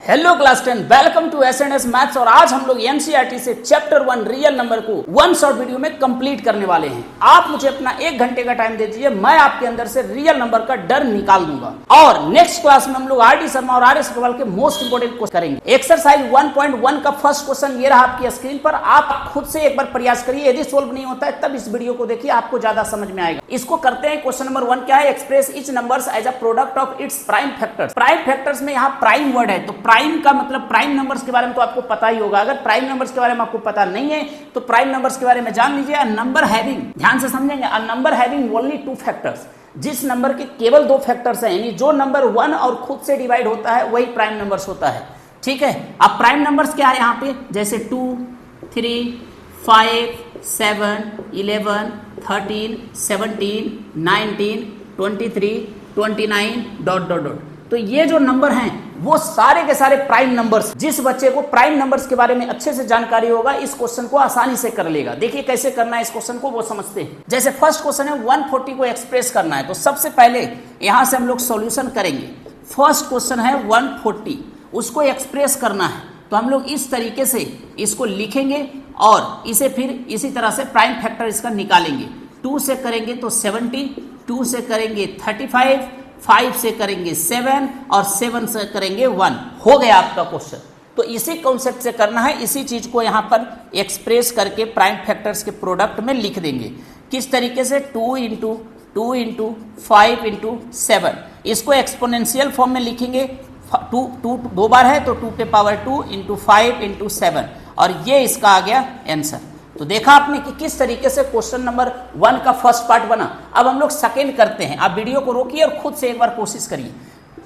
Hello class 10, welcome to S maths. और आज हम लोग एनसीईआरटी से चैप्टर 1 रियल नंबर को वन शॉर्ट वीडियो में कंप्लीट करने वाले हैं। आप मुझे अपना 1 घंटे का टाइम दे दीजिए, मैं आपके अंदर से रियल नंबर का डर निकाल दूंगा। और नेक्स्ट क्लास में हम लोग आर डी शर्मा और आर एस अग्रवाल के मोस्ट इंपोर्टेंट क्वेश्चन करेंगे। एक्सरसाइज 1.1 का फर्स्ट क्वेश्चन ये रहा आपकी स्क्रीन पर। आप खुद से एक बार प्रयास करिए, यदि सोल्व नहीं होता है तब इस वीडियो को देखिए, आपको ज्यादा समझ में आएगा। इसको करते हैं। क्वेश्चन नंबर 1 क्या है? Express each numbers as a product of its prime factors. Prime factors में यहाँ प्राइम वर्ड है, तो प्राइम का मतलब प्राइम नंबर्स के बारे में तो आपको पता ही होगा। अगर प्राइम नंबर्स के बारे में आपको पता नहीं है तो प्राइम नंबर्स के बारे में जान लीजिए। अ नंबर हैविंग, ध्यान से समझेंगे, a number having only 2 factors, जिस नंबर के केवल 2 फैक्टर्स हैं, यानी जो नंबर 1 और खुद से डिवाइड होता है वही प्राइम नंबर्स होता है। ठीक है। अब प्राइम नंबर्स क्या है यहाँ पे? जैसे 2, 3, 5, 7, 11, 13, 17, 19, 23, 29 ... तो ये जो नंबर हैं वो सारे के सारे प्राइम नंबर्स। जिस बच्चे को प्राइम नंबर्स के बारे में अच्छे से जानकारी होगा इस क्वेश्चन को आसानी से कर लेगा। देखिए कैसे करना है इस क्वेश्चन को, वो समझते हैं। जैसे फर्स्ट क्वेश्चन है 140 को एक्सप्रेस करना है, तो सबसे पहले यहां से हम लोग सॉल्यूशन करेंगे। फर्स्ट क्वेश्चन है 140, उसको एक्सप्रेस करना है, तो हम लोग इस तरीके से इसको लिखेंगे और इसे फिर इसी तरह से प्राइम फैक्टर इसका निकालेंगे। 2 से करेंगे तो 70, 2 से करेंगे 35, 5 से करेंगे 7 और 7 से करेंगे 1। हो गया आपका क्वेश्चन। तो इसी कॉन्सेप्ट से करना है, इसी चीज को यहां पर एक्सप्रेस करके प्राइम फैक्टर्स के प्रोडक्ट में लिख देंगे। किस तरीके से? 2 इंटू 2 इंटू 5 इंटू 7। इसको एक्सपोनेंशियल फॉर्म में लिखेंगे। 2 2 बार है तो 2 पे पावर 2 इंटू 5 इंटू 7, और ये इसका आ गया आंसर। तो देखा आपने कि किस तरीके से क्वेश्चन नंबर 1 का फर्स्ट पार्ट बना। अब हम लोग सेकेंड करते हैं। आप वीडियो को रोकिए और खुद से एक बार कोशिश करिए।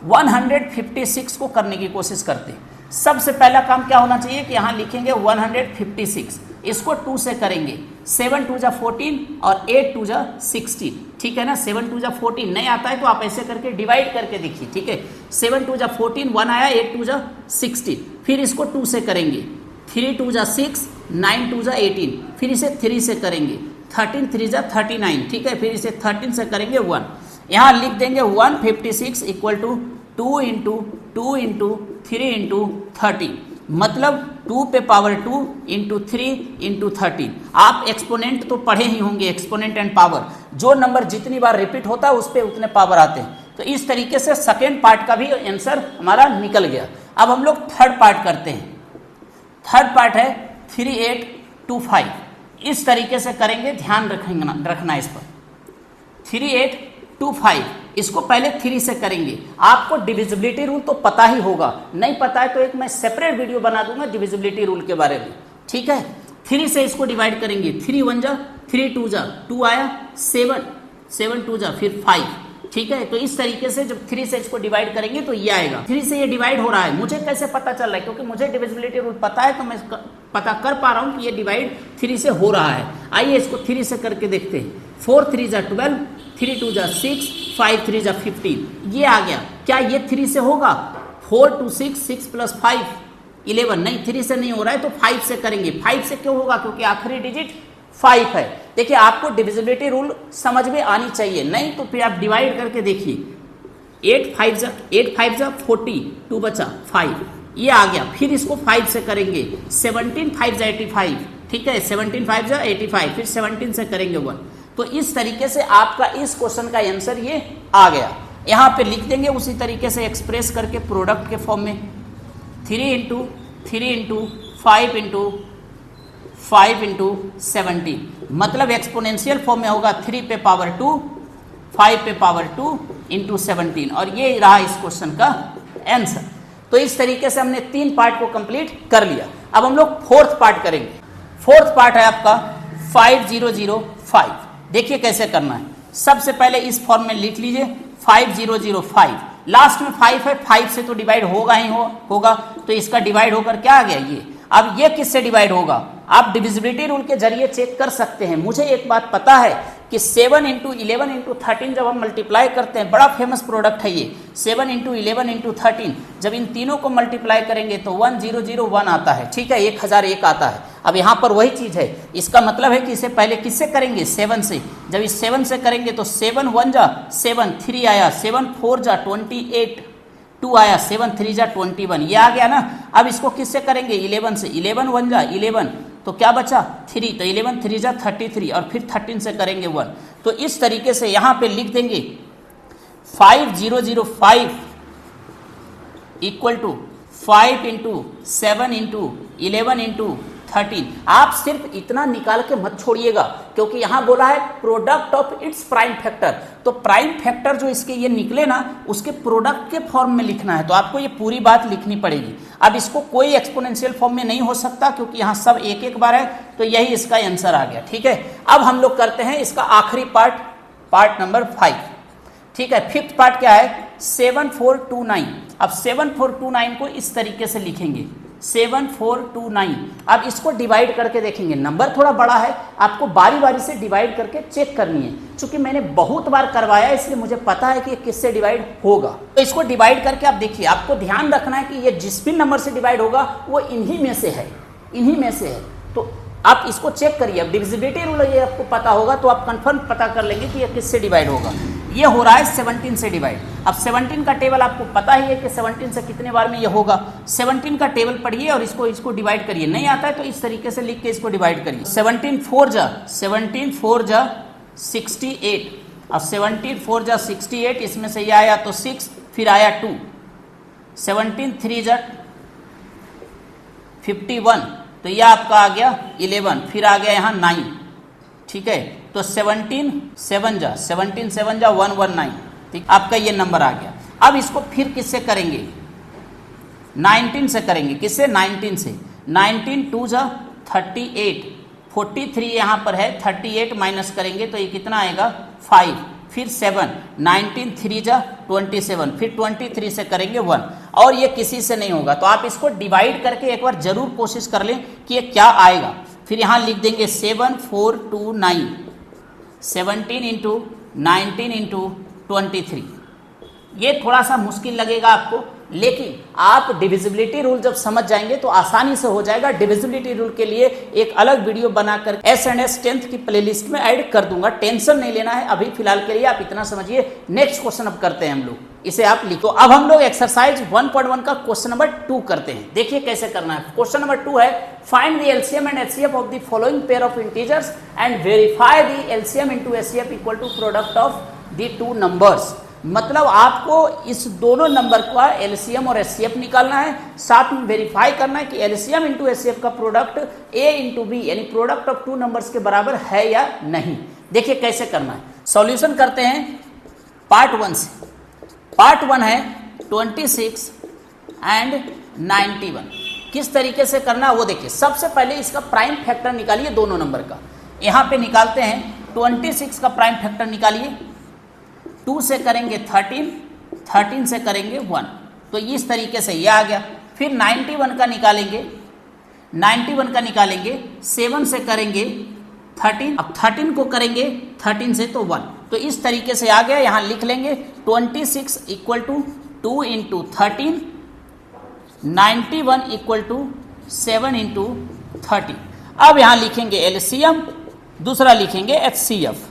156 को करने की कोशिश करते हैं। सबसे पहला काम क्या होना चाहिए कि यहाँ लिखेंगे 156, इसको 2 से करेंगे। 7 2 जा 14 और 8 2 जा 16। ठीक है ना? 7 2 जा 14 नहीं आता है तो आप ऐसे करके डिवाइड करके देखिए। ठीक है, 7 2 जा 14, 1 आया, 8 2 जा 16। फिर इसको 2 से करेंगे। 3 2 जा 6, 9 2 जा 18, फिर इसे 3 से करेंगे। 13 3 जा 39। ठीक है, फिर इसे 13 से करेंगे 1। यहाँ लिख देंगे 156 equal to 2 into 2 into 3 into 30, मतलब 2 पे पावर 2 इंटू 3 इंटू 13। आप एक्सपोनेंट तो पढ़े ही होंगे, एक्सपोनेंट एंड पावर। जो नंबर जितनी बार रिपीट होता है उस पर उतने पावर आते हैं। तो इस तरीके से सेकेंड पार्ट का भी आंसर हमारा निकल गया। अब हम लोग थर्ड पार्ट करते हैं। थर्ड पार्ट है 3825। इस तरीके से करेंगे, ध्यान रखना इस पर। 3825, इसको पहले 3 से करेंगे। आपको डिविजिबिलिटी रूल तो पता ही होगा, नहीं पता है तो एक मैं सेपरेट वीडियो बना दूंगा डिविजिबिलिटी रूल के बारे में। ठीक है, 3 से इसको डिवाइड करेंगे। 3 1 जा 3 2 जा 2 आया, 7 7 2 जा फिर 5। ठीक है, तो इस तरीके से जब 3 से इसको डिवाइड करेंगे तो ये आएगा। 3 से ये डिवाइड हो रहा है, मुझे कैसे पता चल रहा है? क्योंकि मुझे डिविजिबिलिटी रूल पता है, तो मैं पता कर पा रहा हूं कि ये डिवाइड 3 से हो रहा है। आइए इसको 3 से करके देखते हैं। 4 3 जा 12, 3 2 जा 6, 5 3 जा 15, ये आ गया। क्या ये 3 से होगा? 4 2 6, 6 + 5 11। नहीं, 3 से नहीं हो रहा है तो 5 से करेंगे। 5 से क्यों होगा? क्योंकि आखिरी डिजिट 5 है। देखिए आपको डिविजिबिलिटी रूल समझ में आनी चाहिए, नहीं तो फिर आप डिवाइड करके देखिए। 8 5 जा 40, 2 बचा 5, ये आ गया। फिर इसको 5 से करेंगे। 17 5 जा 85। ठीक है, 17 5 जा 85, फिर 17 से करेंगे 1। तो इस तरीके से आपका इस क्वेश्चन का आंसर ये आ गया। यहाँ पे लिख देंगे उसी तरीके से एक्सप्रेस करके प्रोडक्ट के फॉर्म में। 3 इंटू 3 इंटू 5 इंटू 5 इंटू 17, मतलब एक्सपोनेंशियल फॉर्म में होगा 3 पे पावर 2, 5 पे पावर 2 इंटू 17, और ये रहा इस क्वेश्चन का आंसर। तो इस तरीके से हमने 3 पार्ट को कंप्लीट कर लिया। अब हम लोग फोर्थ पार्ट करेंगे। फोर्थ पार्ट है आपका 5005। देखिए कैसे करना है। सबसे पहले इस फॉर्म में लिख लीजिए 5005। लास्ट में 5 है, 5 से तो डिवाइड होगा ही होगा, तो इसका डिवाइड होकर क्या आ गया ये। अब ये किससे डिवाइड होगा? आप डिविजिबिलिटी रूल के जरिए चेक कर सकते हैं। मुझे एक बात पता है कि 7 इंटू 11 इंटू 13 जब हम मल्टीप्लाई करते हैं, बड़ा फेमस प्रोडक्ट है ये। 7 इंटू 11 इंटू 13 जब इन तीनों को मल्टीप्लाई करेंगे तो 1001 आता है। ठीक है, 1001 आता है। अब यहाँ पर वही चीज है, इसका मतलब है कि इसे पहले किससे करेंगे? 7 से। जब इस 7 से करेंगे तो 7 1 जा 7, 3 आया, 7 4 जा 28, 2 आया, 7 3 जा 21, ये आ गया ना। अब इसको किससे करेंगे, 11 से, 11 1 जा 11, तो क्या बचा 3, तो 11 3 जा 33 और फिर 13 से करेंगे 1। तो इस तरीके से यहाँ पे लिख देंगे 5005 equal to 5 into 7 into 11 into 13। आप सिर्फ इतना निकाल के मत छोड़िएगा, क्योंकि यहां बोला है product of its prime factor, तो प्राइम फैक्टर जो इसके ये निकले ना, उसके प्रोडक्ट के फॉर्म में लिखना है, तो आपको ये पूरी बात लिखनी पड़ेगी। अब इसको कोई एक्सपोनेंशियल फॉर्म में नहीं हो सकता, क्योंकि यहां सब एक एक बार है, तो यही इसका आंसर आ गया। ठीक है, अब हम लोग करते हैं इसका आखिरी पार्ट नंबर 5। ठीक है, फिफ्थ पार्ट क्या है, 7429। अब 7429 को इस तरीके से लिखेंगे, 7429। अब इसको डिवाइड करके देखेंगे, नंबर थोड़ा बड़ा है, आपको बारी बारी से डिवाइड करके चेक करनी है। चूंकि मैंने बहुत बार करवाया इसलिए मुझे पता है कि ये किससे डिवाइड होगा। तो इसको डिवाइड करके आप देखिए, आपको ध्यान रखना है कि ये जिस भी नंबर से डिवाइड होगा वो इन्हीं में से है, इन्हीं में से है। तो आप इसको चेक करिए, अब डिविजिबिलिटी रूल ये आपको पता होगा तो आप कंफर्म पता कर लेंगे कि ये किससे डिवाइड होगा। ये हो रहा है 17 से डिवाइड। अब 17 का टेबल आपको पता ही है कि 17 से कितने बार में ये होगा। 17 का टेबल पढ़िए और इसको डिवाइड करिए, नहीं आता है तो इस तरीके से लिख के इसको डिवाइड करिए। 17 4 जा 68। अब 17 4 जा 68, इसमें से ये आया तो 6, फिर आया 2। 17 3 जा 51, तो यह आपका आ गया 11, फिर आ गया यहाँ 9। ठीक है, तो 17 7 जा 119। ठीक, आपका ये नंबर आ गया। अब इसको फिर किससे करेंगे, 19 से करेंगे। किससे, 19 से। 19 2 जा 38, 43 यहाँ पर है, 38 माइनस करेंगे तो ये कितना आएगा 5, फिर 7, 19 3 जा 27, फिर 23 से करेंगे 1, और ये किसी से नहीं होगा। तो आप इसको डिवाइड करके एक बार जरूर कोशिश कर लें कि ये क्या आएगा। फिर यहाँ लिख देंगे 7429, 17 इंटू 19 इंटू 23। ये थोड़ा सा मुश्किल लगेगा आपको, लेकिन आप डिविजिबिलिटी रूल जब समझ जाएंगे तो आसानी से हो जाएगा। डिविजिबिलिटी रूल के लिए एक अलग वीडियो बनाकर S&S 10th की प्लेलिस्ट में ऐड कर दूंगा, टेंशन नहीं लेना है। अभी फिलहाल के लिए आप इतना समझिए। नेक्स्ट क्वेश्चन अब करते हैं हम लोग, इसे आप लिखो। अब हम लोग एक्सरसाइज 1.1 का क्वेश्चन नंबर 2 करते हैं। देखिए कैसे करना है। क्वेश्चन नंबर 2 है, find the LCM and HCF of the following pair of integers and verify the LCM into HCF equal to product of the two numbers. मतलब आपको इस दोनों नंबर का एलसीएम और एचसीएफ निकालना है, साथ में वेरीफाई करना है कि एलसीएम इंटू एचसीएफ का प्रोडक्ट ए इंटू बी यानी प्रोडक्ट ऑफ टू नंबर्स के बराबर है या नहीं। देखिए कैसे करना है। सॉल्यूशन करते हैं पार्ट 1 से। पार्ट 1 है 26 एंड 91। किस तरीके से करना है वो देखिए। सबसे पहले इसका प्राइम फैक्टर निकालिए दोनों नंबर का। यहां पे निकालते हैं 26 का प्राइम फैक्टर निकालिए, 2 से करेंगे 13, 13 से करेंगे 1, तो इस तरीके से ये आ गया। फिर 91 का निकालेंगे, 91 का निकालेंगे 7 से करेंगे 13, अब 13 को करेंगे 13 से तो 1, तो इस तरीके से आ गया। यहां लिख लेंगे 26 equal to 2 into 13, 91 equal to 7 into 30। अब यहां लिखेंगे एलसीएम, दूसरा लिखेंगे एचसीएफ।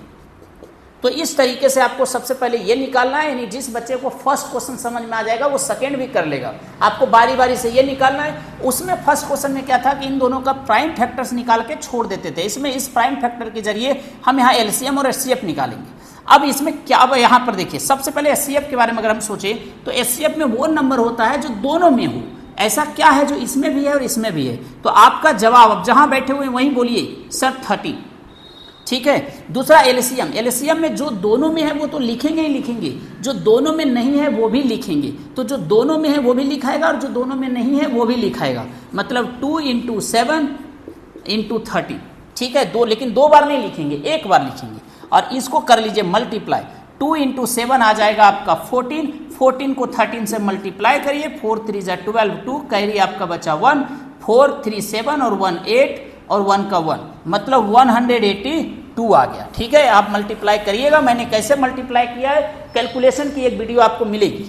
तो इस तरीके से आपको सबसे पहले ये निकालना है, यानी जिस बच्चे को फर्स्ट क्वेश्चन समझ में आ जाएगा वो सेकंड भी कर लेगा। आपको बारी बारी से ये निकालना है। उसमें फर्स्ट क्वेश्चन में क्या था कि इन दोनों का प्राइम फैक्टर्स निकाल के छोड़ देते थे। इसमें इस प्राइम फैक्टर के जरिए हम यहाँ एलसीएम और एचसीएफ निकालेंगे। अब इसमें क्या, यहाँ पर देखिए सबसे पहले एचसीएफ के बारे में अगर हम सोचें तो एचसीएफ में वो नंबर होता है जो दोनों में हो। ऐसा क्या है जो इसमें भी है और इसमें भी है? तो आपका जवाब अब जहां बैठे हुए वहीं बोलिए सर 30। ठीक है। दूसरा एलसीएम, एलसीएम में जो दोनों में है वो तो लिखेंगे ही लिखेंगे, जो दोनों में नहीं है वो भी लिखेंगे। तो जो दोनों में है वो भी लिखाएगा और जो दोनों में नहीं है वो भी लिखाएगा। मतलब 2 इंटू 7 इंटू 30। ठीक है, दो, लेकिन 2 बार नहीं लिखेंगे, 1 बार लिखेंगे। और इसको कर लीजिए मल्टीप्लाई, 2 इंटू 7 आ जाएगा आपका 14, 14 को 13 से मल्टीप्लाई करिए, 4 3 जा 12, 2 कैरी आपका बचा 1, 4 3 7 और 1 8 और 1 का 1, मतलब 182 आ गया। ठीक है, आप मल्टीप्लाई करिएगा। मैंने कैसे मल्टीप्लाई किया है कैलकुलेशन की एक वीडियो आपको मिलेगी।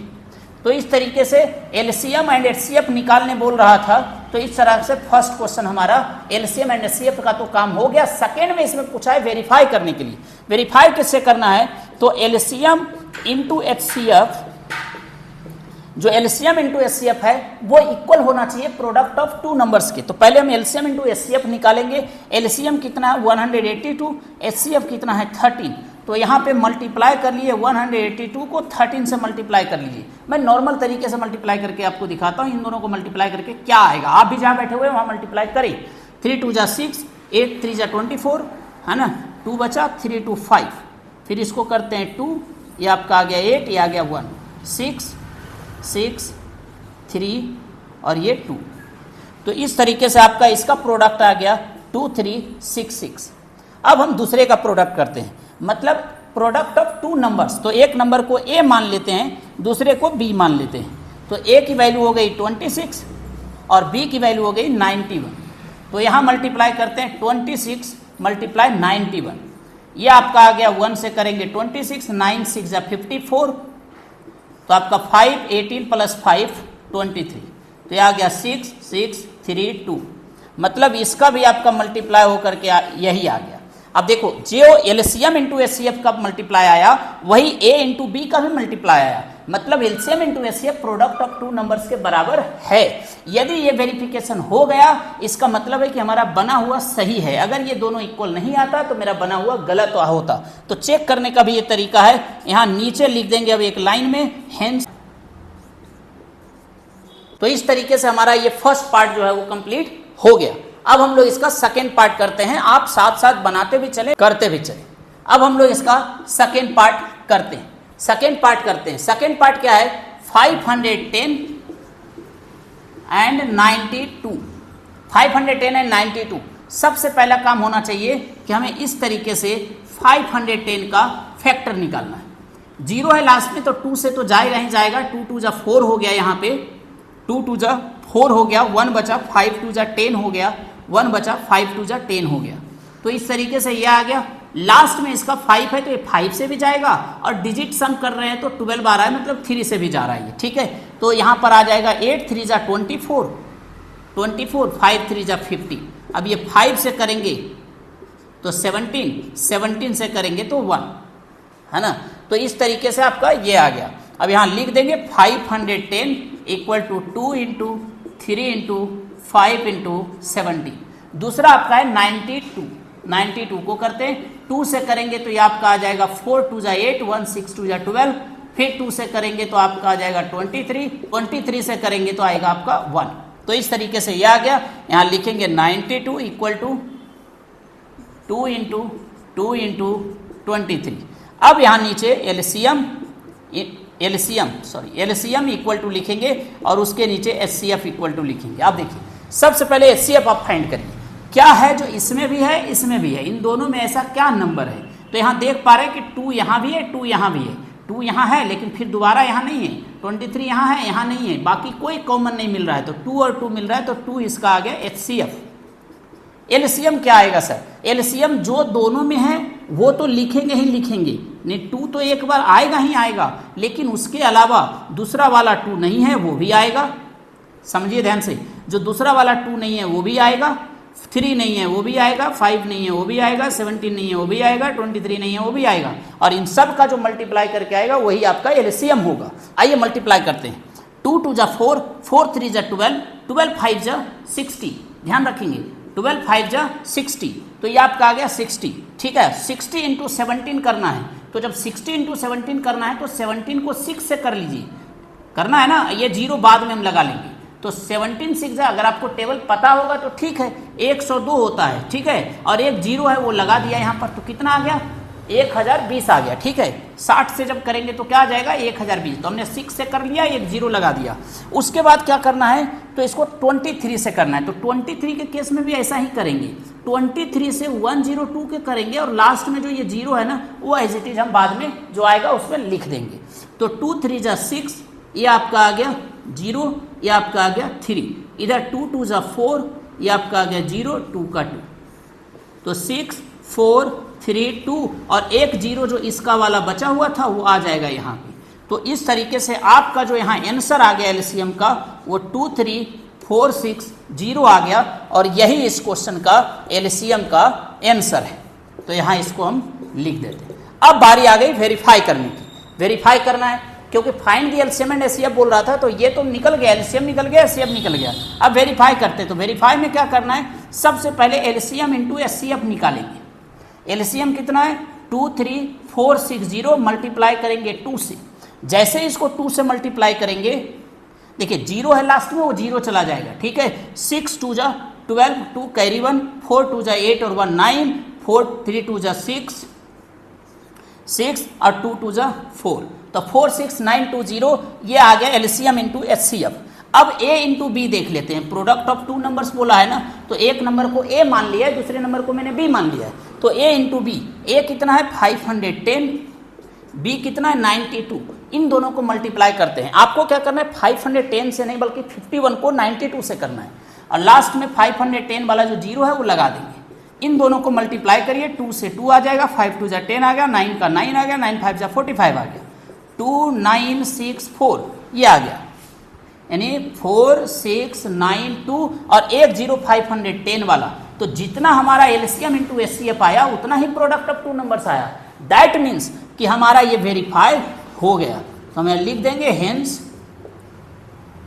तो इस तरीके से एलसीएम एंड एचसीएफ निकालने बोल रहा था। तो इस तरह से फर्स्ट क्वेश्चन हमारा एलसीएम एंड एचसीएफ का तो काम हो गया। सेकेंड में इसमें पूछा है वेरीफाई करने के लिए। वेरीफाई किससे करना है? तो एलसीएम इंटू एचसीएफ जो एलसीएम इंटू एचसीएफ है वो इक्वल होना चाहिए प्रोडक्ट ऑफ टू नंबर्स के। तो पहले हम एलसीएम इंटू एचसीएफ निकालेंगे। एलसीएम कितना है 182, एचसीएफ कितना है 13। तो यहाँ पे मल्टीप्लाई कर लिए 182 को 13 से मल्टीप्लाई कर लीजिए। मैं नॉर्मल तरीके से मल्टीप्लाई करके आपको दिखाता हूँ इन दोनों को मल्टीप्लाई करके क्या आएगा। आप भी जहाँ बैठे हुए वहाँ मल्टीप्लाई करें। 3 2 जा 6, 8 3 जा 24 है ना, 2 बचा, 3 2 5, फिर इसको करते हैं 2, ये आपका आ गया 8, ये आ गया 1, 6 6 3 और ये 2। तो इस तरीके से आपका इसका प्रोडक्ट आ गया 2 3 6 6। अब हम दूसरे का प्रोडक्ट करते हैं, मतलब प्रोडक्ट ऑफ टू नंबर्स। तो एक नंबर को ए मान लेते हैं, दूसरे को बी मान लेते हैं। तो ए की वैल्यू हो गई 26 और बी की वैल्यू हो गई 91। तो यहाँ मल्टीप्लाई करते हैं 26 मल्टीप्लाई 91, ये आपका आ गया 1 से करेंगे 26, 9 6 जा 54, तो आपका 5 18 प्लस 5 23, तो ये आ गया 6 6 3 2। मतलब इसका भी आपका मल्टीप्लाई होकर के यही आ गया। अब देखो जो एलसीएम इंटू एचसीएफ का मल्टीप्लाई आया वही ए इंटू बी का भी मल्टीप्लाई आया, मतलब LCM into HCF product of two numbers के बराबर है। यदि ये वेरिफिकेशन हो गया इसका मतलब है कि हमारा बना हुआ सही है। अगर ये दोनों इक्वल नहीं आता तो मेरा बना हुआ गलत होता। तो चेक करने का भी ये तरीका है, यहाँ नीचे लिख देंगे अब एक लाइन में हेंस। तो इस तरीके से हमारा ये फर्स्ट पार्ट जो है वो कंप्लीट हो गया। अब हम लोग इसका सेकेंड पार्ट करते हैं, आप साथ साथ बनाते भी चले करते भी चले। अब हम लोग इसका सेकेंड पार्ट करते हैं। सेकेंड पार्ट क्या है 510 एंड 92। 510 एंड 92। सबसे पहला काम होना चाहिए कि हमें इस तरीके से 510 का फैक्टर निकालना है। 0 है लास्ट में तो 2 से तो जा ही नहीं जाएगा, 2 2 जा 4 हो गया, यहाँ पे 2 2 जा 4 हो गया, 1 बचा, 5 2 जा 10 हो गया, 1 बचा, 5 2 जा 10 हो गया। तो इस तरीके से ये आ गया। लास्ट में इसका 5 है तो ये 5 से भी जाएगा और डिजिट सम कर रहे हैं तो 12 आ रहा है, मतलब 3 से भी जा रहा है ये, ठीक है। तो यहाँ पर आ जाएगा 8 3 जा 24, 5 3 जा 50। अब ये 5 से करेंगे तो 17 से करेंगे तो 1, है ना। तो इस तरीके से आपका ये आ गया। अब यहाँ लिख देंगे 510 equal to 2 into 3 into 5 into 70। दूसरा आपका है 92 को करते हैं 2 से करेंगे तो ये आपका आ जाएगा 4 2 जा 8, 1 6 2 जा 12, फिर 2 से करेंगे तो आपका आ जाएगा 23 से करेंगे तो आएगा आपका 1। तो इस तरीके से ये आ गया। यहाँ लिखेंगे 92 इक्वल टू 2 इंटू 23। अब यहाँ नीचे एलसीएम इक्वल टू लिखेंगे और उसके नीचे एचसीएफ इक्वल टू लिखेंगे। आप देखिए सबसे पहले एचसीएफ आप फाइंड करिए क्या है जो इसमें भी है इसमें भी है, इन दोनों में ऐसा क्या नंबर है। तो यहाँ देख पा रहे हैं कि 2 यहाँ भी है, 2 यहाँ भी है, 2 यहाँ है लेकिन फिर दोबारा यहाँ नहीं है, 23 यहाँ है, यहाँ नहीं है, बाकी कोई कॉमन नहीं मिल रहा है। तो 2 और 2 मिल रहा है तो 2 इसका आ गया एचसीएफ। एलसीएम क्या आएगा सर? एलसीएम जो दोनों में है वो तो लिखेंगे ही लिखेंगे, नहीं 2 तो एक बार आएगा ही आएगा, लेकिन उसके अलावा दूसरा वाला 2 नहीं है वो भी आएगा। समझिए ध्यान से, जो दूसरा वाला 2 नहीं है वो भी आएगा, 3 नहीं है वो भी आएगा, 5 नहीं है वो भी आएगा, 17 नहीं है वो भी आएगा, 23 नहीं है वो भी आएगा, और इन सब का जो मल्टीप्लाई करके आएगा वही आपका एलसीएम होगा। आइए मल्टीप्लाई करते हैं। 2 2 जा 4, 4 3 जा 12, 12 5 जा 60। ध्यान रखेंगे 12 5 जा 60, तो ये आपका आ गया 60। ठीक है, 60 इंटू 17 करना है। तो जब 60 इंटू 17 करना है तो 17 को 6 से कर लीजिए, करना है ना, ये 0 बाद में हम लगा लेंगे। तो 17 6 है, अगर आपको टेबल पता होगा तो ठीक है, 102 होता है, ठीक है, और एक 0 है वो लगा दिया यहाँ पर, तो कितना आ गया 1020 आ गया। ठीक है, 60 से जब करेंगे तो क्या आ जाएगा 1020, तो हमने 6 से कर लिया, एक 0 लगा दिया। उसके बाद क्या करना है तो इसको 23 से करना है। तो 23 के केस में भी ऐसा ही करेंगे, 23 से 102 के करेंगे और लास्ट में जो ये 0 है ना वो एज इट इज हम बाद में जो आएगा उसमें लिख देंगे। तो 2 3 जा 6, ये आपका आ गया 0, ये आपका आ गया 3, इधर 2 2 जा 4, ये आपका आ गया 0 2 का 2, तो 6 4 3 2 और एक 0 जो इसका वाला बचा हुआ था वो आ जाएगा यहाँ पे। तो इस तरीके से आपका जो यहाँ आंसर आ गया एलसीएम का वो 2 3 4 6 0 आ गया, और यही इस क्वेश्चन का एलसीएम का आंसर है। तो यहाँ इसको हम लिख देते हैं। अब बारी आ गई वेरीफाई करने की। वेरीफाई करना है, क्योंकि find the LCM and HCF बोल रहा था, तो ये तो निकल गया, एलसीएम निकल गया, एचसीएफ निकल गया। अब वेरीफाई करते, तो वेरीफाई में क्या करना है, सबसे पहले एलसीएम इंटू एचसीएफ निकालेंगे। एलसीएम कितना है 23460, मल्टीप्लाई करेंगे 2 से। जैसे इसको 2 से मल्टीप्लाई करेंगे, देखिए 0 है लास्ट में, वो 0 चला जाएगा, ठीक है। 6 2 जा 12, 2 कैरी 1, 4 2 जा 8 और 1 9, 4 3 2 जा 6 और 2 2 जा 4, तो 46920 ये आ गया एलसीएम इंटू एचसीएफ। अब ए इंटू बी देख लेते हैं, प्रोडक्ट ऑफ 2 नंबर्स बोला है ना, तो एक नंबर को ए मान लिया है, दूसरे नंबर को मैंने बी मान लिया है, तो ए इंटू बी, ए कितना है 510, बी कितना है 92, इन दोनों को मल्टीप्लाई करते हैं। आपको क्या करना है 510 से नहीं बल्कि 51 को 92 से करना है, और लास्ट में 510 वाला जो 0 है वो लगा देंगे। इन दोनों को मल्टीप्लाई करिए, 2 से 2 आ जाएगा, 5 2 जा 10 आ गया, 9 का 9 आ गया, 9 5 जा 45 आ गया, 2964 ये आ गया, यानी 4692 और एक 0 510 वाला, तो जितना हमारा एलसीएम इंटू एचसीएफ आया उतना ही प्रोडक्ट ऑफ 2 नंबर्स आया। दैट मीन्स कि हमारा ये वेरीफाई हो गया, तो हमें लिख देंगे हेंस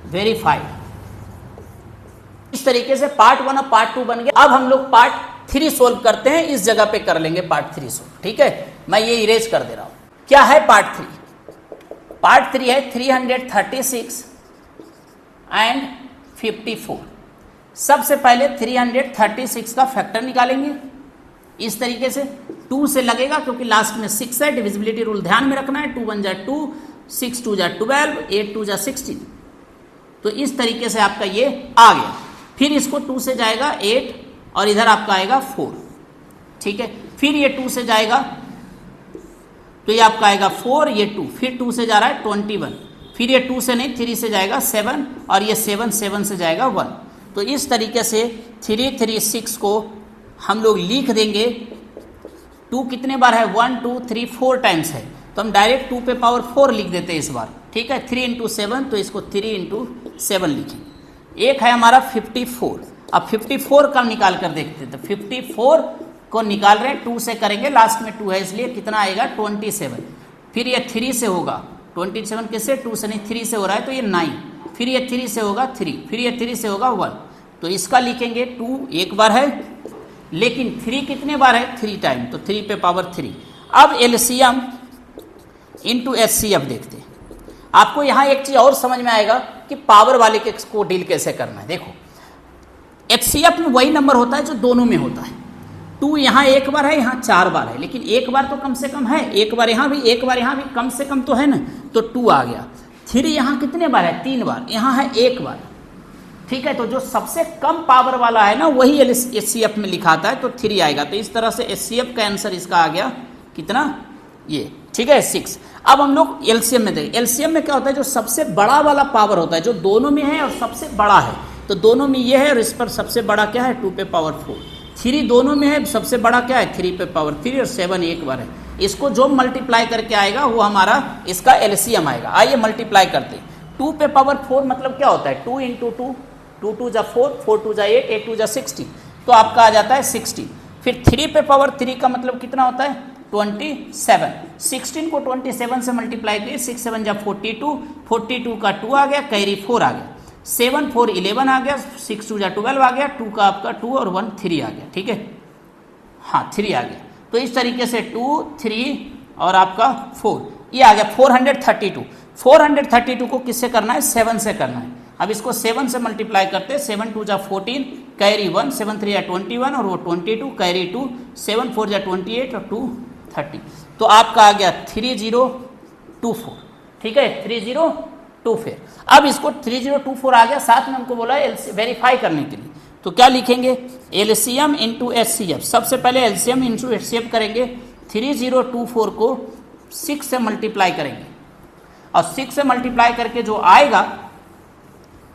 वेरीफाइड। इस तरीके से पार्ट 1 और पार्ट 2 बन गया। अब हम लोग पार्ट 3 सोल्व करते हैं, इस जगह पे कर लेंगे पार्ट 3 सोल्व, ठीक है। मैं ये इरेज कर दे रहा हूं। क्या है पार्ट 3? पार्ट 3 है 336 एंड 54। सबसे पहले 336 का फैक्टर निकालेंगे इस तरीके से, 2 से लगेगा क्योंकि लास्ट में 6 है, डिविजिबिलिटी रूल ध्यान में रखना है, 2 1 जा 2, 6 2 जा 12, 8 2 जा 16, तो इस तरीके से आपका ये आ गया। फिर इसको 2 से जाएगा 8 और इधर आपका आएगा 4, ठीक है। फिर ये 2 से जाएगा तो ये आपका आएगा 4, ये 2, फिर 2 से जा रहा है 21, फिर ये 2 से नहीं 3 से जाएगा 7 और ये 7 7 से जाएगा 1। तो इस तरीके से 336 को हम लोग लिख देंगे। 2 कितने बार है 1 2 3 4 टाइम्स है, तो हम डायरेक्ट 2 पे पावर 4 लिख देते हैं इस बार, ठीक है। 3 इंटू 7, तो इसको 3 इंटू 7 लिखेंगे। एक है हमारा 54, अब 54 का निकाल कर देखते हैं, तो 54 को निकाल रहे हैं, 2 से करेंगे, लास्ट में 2 है इसलिए कितना आएगा 27। फिर ये 3 से होगा, 27 किससे 2 से नहीं 3 से हो रहा है, तो ये 9, फिर ये 3 से होगा 3, फिर ये 3 से होगा 1, तो इसका लिखेंगे 2 एक बार है, लेकिन 3 कितने बार है 3 टाइम, तो 3 पे पावर 3। अब एलसीएम इंटू एचसीएफ देखते हैं। आपको यहाँ एक चीज और समझ में आएगा कि पावर वाले के को डील कैसे करना है। देखो एचसीएफ में वही नंबर होता है जो दोनों में होता है। 2 यहाँ एक बार है, यहाँ 4 बार है, लेकिन एक बार तो कम से कम है, एक बार यहाँ भी, एक बार यहाँ भी, कम से कम तो है ना, तो 2 आ गया। 3 यहाँ कितने बार है 3 बार, यहाँ है 1 बार, ठीक है। तो जो सबसे कम पावर वाला है ना वही एचसीएफ में लिखाता है, तो 3 आएगा। तो इस तरह से एचसीएफ का आंसर इसका आ गया कितना, ये, ठीक है 6। अब हम लोग एलसीएम में देखें। एलसीएम में क्या होता है, जो सबसे बड़ा वाला पावर होता है, जो दोनों में है और सबसे बड़ा है, तो दोनों में ये है और इस पर सबसे बड़ा क्या है 2 पे पावर 4। 3 दोनों में है, सबसे बड़ा क्या है 3 पे पावर 3 और 7 एक बार है। इसको जो मल्टीप्लाई करके आएगा वो हमारा इसका एलसीएम आएगा। आइए मल्टीप्लाई करते हैं। 2 पे पावर 4 मतलब क्या होता है 2 इंटू 2, 2 2 जा 4, 4 2 जा 8, 8 2 जा 16, तो आपका आ जाता है 16। फिर 3 पे पावर 3 का मतलब कितना होता है 27। 16 को 27 से मल्टीप्लाई किए, 6 7 जा 42, 42 का 2 आ गया, कैरी 4 आ गया, 7 4 11 आ गया, 6 2 जा 12 आ गया, 2 का आपका 2 और 1 3 आ गया, ठीक है, हाँ 3 आ गया। तो इस तरीके से 2 3 और आपका 4 ये आ गया 432। 432 को किससे करना है 7 से करना है। अब इसको 7 से मल्टीप्लाई करते हैं, 7 2 जा 14, कैरी 1, 7 3 जा 21 और वो 22, कैरी 2, 7 4 जा 28 और 2 30। तो आपका आ गया 3024, ठीक है 3024। अब इसको 3024 आ गया, साथ में हमको बोला वेरीफाई करने के लिए, तो क्या लिखेंगे एलसीएम इंटू एचसीएफ। सबसे पहले एलसीएम इंटू एचसीएफ करेंगे, 3024 को 6 से मल्टीप्लाई करेंगे और 6 से मल्टीप्लाई करके जो आएगा,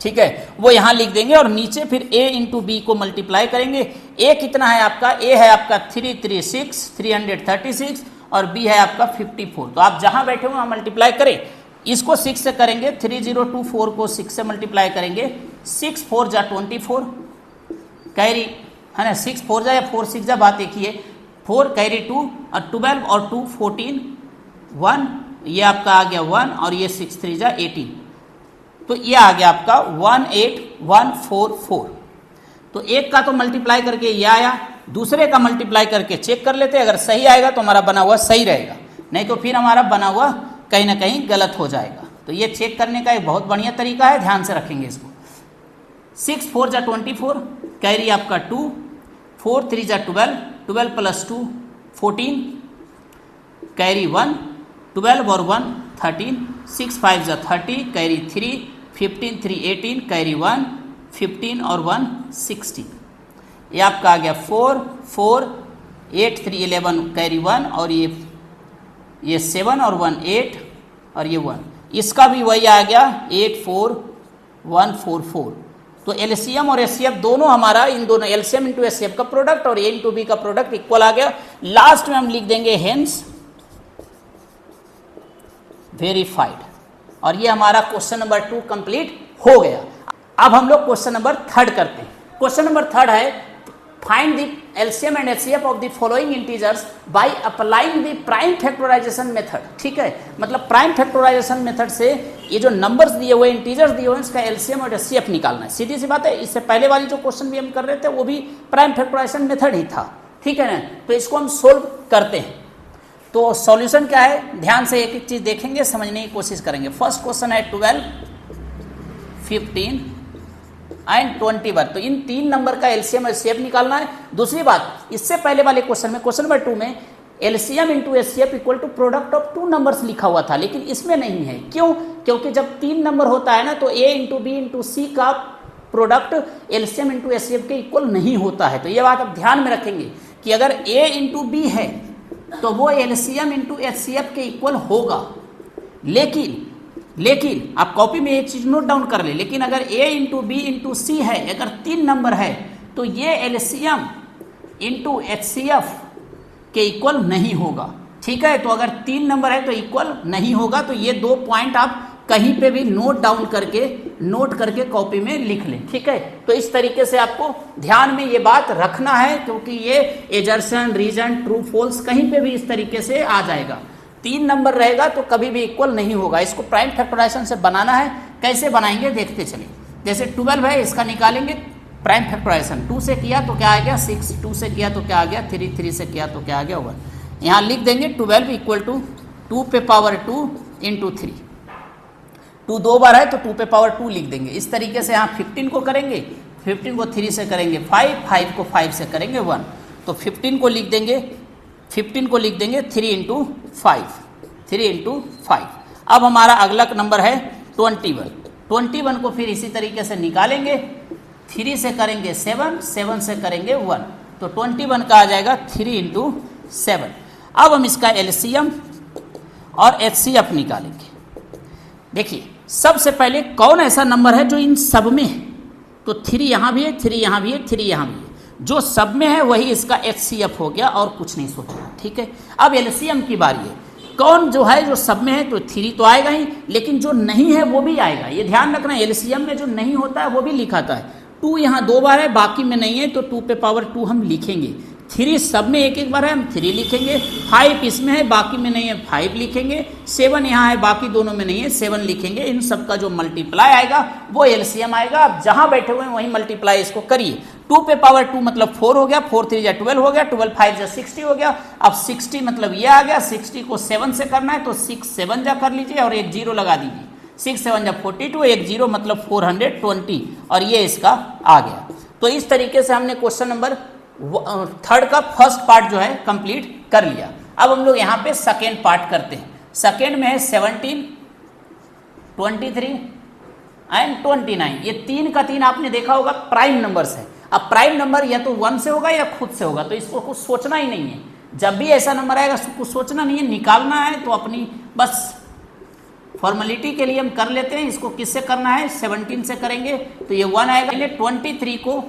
ठीक है, वो यहां लिख देंगे और नीचे फिर a इंटू बी को मल्टीप्लाई करेंगे। a कितना है आपका, a है आपका 336 और b है आपका 54। तो आप जहां बैठे हो वहां मल्टीप्लाई करें। इसको 6 से करेंगे, 3024 को 6 से मल्टीप्लाई करेंगे, 6 4 जा 24, कैरी है ना, 6 4 जा या 4 6 जा, बात एक ही है, 4 कैरी 2 और 12 और 2 14, 1 ये आपका आ गया 1 और ये 6 3 जा 18, तो ये आ गया आपका 18144। तो एक का तो मल्टीप्लाई करके ये आया, दूसरे का मल्टीप्लाई करके चेक कर लेते हैं, अगर सही आएगा तो हमारा बना हुआ सही रहेगा, नहीं तो फिर हमारा बना हुआ कहीं ना कहीं गलत हो जाएगा। तो ये चेक करने का एक बहुत बढ़िया तरीका है, ध्यान से रखेंगे इसको। 6 4 जा 24, कैरी आपका 2, 4 3 जा 12, 12 + 2 14, कैरी 1, 12 और 1 13, 6 5 जा 30, कैरी 3, 15 3 18, कैरी 1, 15 और 1 16। ये आपका आ गया 4 4, 8 3 11, कैरी 1 और ये 7 और 1 8 और ये 1, इसका भी वही आ गया 8 4 1 4 4। तो एलसीएम और एचसीएफ दोनों हमारा, इन दोनों एलसीएम इंटू एचसीएफ का प्रोडक्ट और ए इंटू बी का प्रोडक्ट इक्वल आ गया। लास्ट में हम लिख देंगे हेंस वेरीफाइड, और ये हमारा क्वेश्चन नंबर 2 कंप्लीट हो गया। अब हम लोग क्वेश्चन नंबर 3 करते हैं। क्वेश्चन नंबर 3 है find the LCM and HCF of the following integers by applying the prime factorisation method. ठीक है, मतलब प्राइम फैक्टराइजेशन मेथड से ये जो नंबर्स दिए हुए, इंटीजर्स दिए हुए, इसका एलसीएम और एचसीएफ निकालना है। सीधी सी बात है, इससे पहले वाली जो क्वेश्चन भी हम कर रहे थे वो भी प्राइम फैक्टराइजेशन मेथड ही था। ठीक है ना, तो इसको हम सोल्व करते हैं। तो सॉल्यूशन क्या है, ध्यान से एक एक चीज देखेंगे, समझने की कोशिश करेंगे। फर्स्ट क्वेश्चन है 12 15 एंड 21, तो इन 3 नंबर का एलसीएम और एचसीएफ निकालना है। दूसरी बात, इससे पहले वाले क्वेश्चन में, क्वेश्चन नंबर 2 में LCM into HCF equal to product of 2 numbers लिखा हुआ था, लेकिन इसमें नहीं है। क्यों? क्योंकि जब 3 नंबर होता है ना, तो ए इंटू बी इंटू सी का प्रोडक्ट एलसीएम इंटू एचसीएफ के इक्वल नहीं होता है। तो ये बात आप ध्यान में रखेंगे कि अगर ए इंटू बी है तो वो एलसीएम इंटू एचसीएफ के इक्वल होगा, लेकिन आप कॉपी में एक चीज नोट डाउन कर ले, लेकिन अगर ए इंटू बी इंटू सी है, अगर 3 नंबर है, तो ये एलसीएम इंटू एचसीएफ के इक्वल नहीं होगा। ठीक है, तो अगर 3 नंबर है तो इक्वल नहीं होगा। तो ये 2 पॉइंट आप कहीं पे भी नोट करके कॉपी में लिख लें। ठीक है, तो इस तरीके से आपको ध्यान में ये बात रखना है, क्योंकि ये एजर्सन, रीजन, ट्रू फॉल्स कहीं पे भी इस तरीके से आ जाएगा। 3 नंबर रहेगा तो कभी भी इक्वल नहीं होगा। इसको प्राइम फैक्टराइजेशन से बनाना है, कैसे बनाएंगे देखते चलिए। जैसे 12 है, इसका निकालेंगे प्राइम फैक्टराइजेशन। 2 से किया तो क्या आ गया 6, 2 से किया तो क्या आ गया 3, 3 से किया तो क्या आ गया 1। यहाँ लिख देंगे 12 इक्वल टू 2 पे पावर 2 इंटू 3। 2 2 बार है तो 2 पे पावर 2 लिख देंगे। इस तरीके से यहाँ 15 को करेंगे, 15 को 3 से करेंगे 5, 5 को 5 से करेंगे 1। तो 15 को लिख देंगे 3 इंटू 5, 3 इंटू 5। अब हमारा अगला नंबर है 21। 21 को फिर इसी तरीके से निकालेंगे, 3 से करेंगे 7, 7 से करेंगे 1। तो 21 का आ जाएगा 3 इंटू 7। अब हम इसका एलसीएम और एचसीएफ निकालेंगे। देखिए, सबसे पहले कौन ऐसा नंबर है जो इन सब में है, तो 3 यहाँ भी है, 3 यहाँ भी है, 3 यहाँ भी है। जो सब में है वही इसका एचसीएफ हो गया और कुछ नहीं सोचना। ठीक है, अब एलसीएम की बारी है। कौन जो है जो सब में है, तो 3 तो आएगा ही, लेकिन जो नहीं है वो भी आएगा। ये ध्यान रखना, एलसीएम में जो नहीं होता है वो भी लिखाता है। 2 यहाँ 2 बार है, बाकी में नहीं है, तो 2 पे पावर 2 हम लिखेंगे। 3 सब में एक बार है, हम 3 लिखेंगे। 5 इसमें है, बाकी में नहीं है, 5 लिखेंगे। 7 यहाँ है, बाकी दोनों में नहीं है, 7 लिखेंगे। इन सब का जो मल्टीप्लाई आएगा वो एलसीएम आएगा। आप जहां बैठे हुए हैं वहीं मल्टीप्लाई इसको करिए। 2 पे पावर 2 मतलब 4 हो गया, 4 3 जा 12 हो गया, 12 5 जा 60 हो गया। अब 60 मतलब ये आ गया, 60 को 7 से करना है तो 6 7 जा कर लीजिए और एक 0 लगा दीजिए। 6 7 जा 42, एक 0 मतलब 420, और ये इसका आ गया। तो इस तरीके से हमने क्वेश्चन नंबर 3 का फर्स्ट पार्ट जो है कंप्लीट कर लिया। अब हम लोग यहाँ पे सेकेंड पार्ट करते हैं। सेकेंड में है 17, 23 एंड 29। ये 3 का 3 आपने देखा होगा प्राइम नंबर्स है। अब प्राइम नंबर या तो 1 से होगा या खुद से होगा, तो इसको कुछ सोचना ही नहीं है। जब भी ऐसा नंबर आएगा कुछ सोचना नहीं है, निकालना है। तो अपनी बस फॉर्मेलिटी के लिए हम कर लेते हैं। इसको किससे करना है, 17 से करेंगे तो ये 1 आएगा। 23 को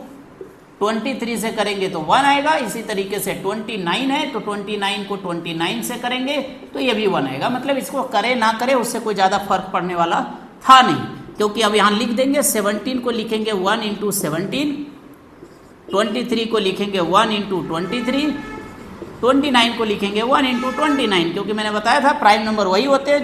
23 से करेंगे तो 1 आएगा। इसी तरीके से 29 है तो 29 को 29 से करेंगे तो ये भी 1 आएगा। मतलब इसको करे ना करे उससे कोई ज़्यादा फर्क पड़ने वाला था नहीं, क्योंकि अब यहाँ लिख देंगे 17 को लिखेंगे 1 इंटू 17, 23 को लिखेंगे 1 इंटू 23 29 को लिखेंगे 1 इंटू 29, क्योंकि मैंने बताया था प्राइम नंबर वही होते हैं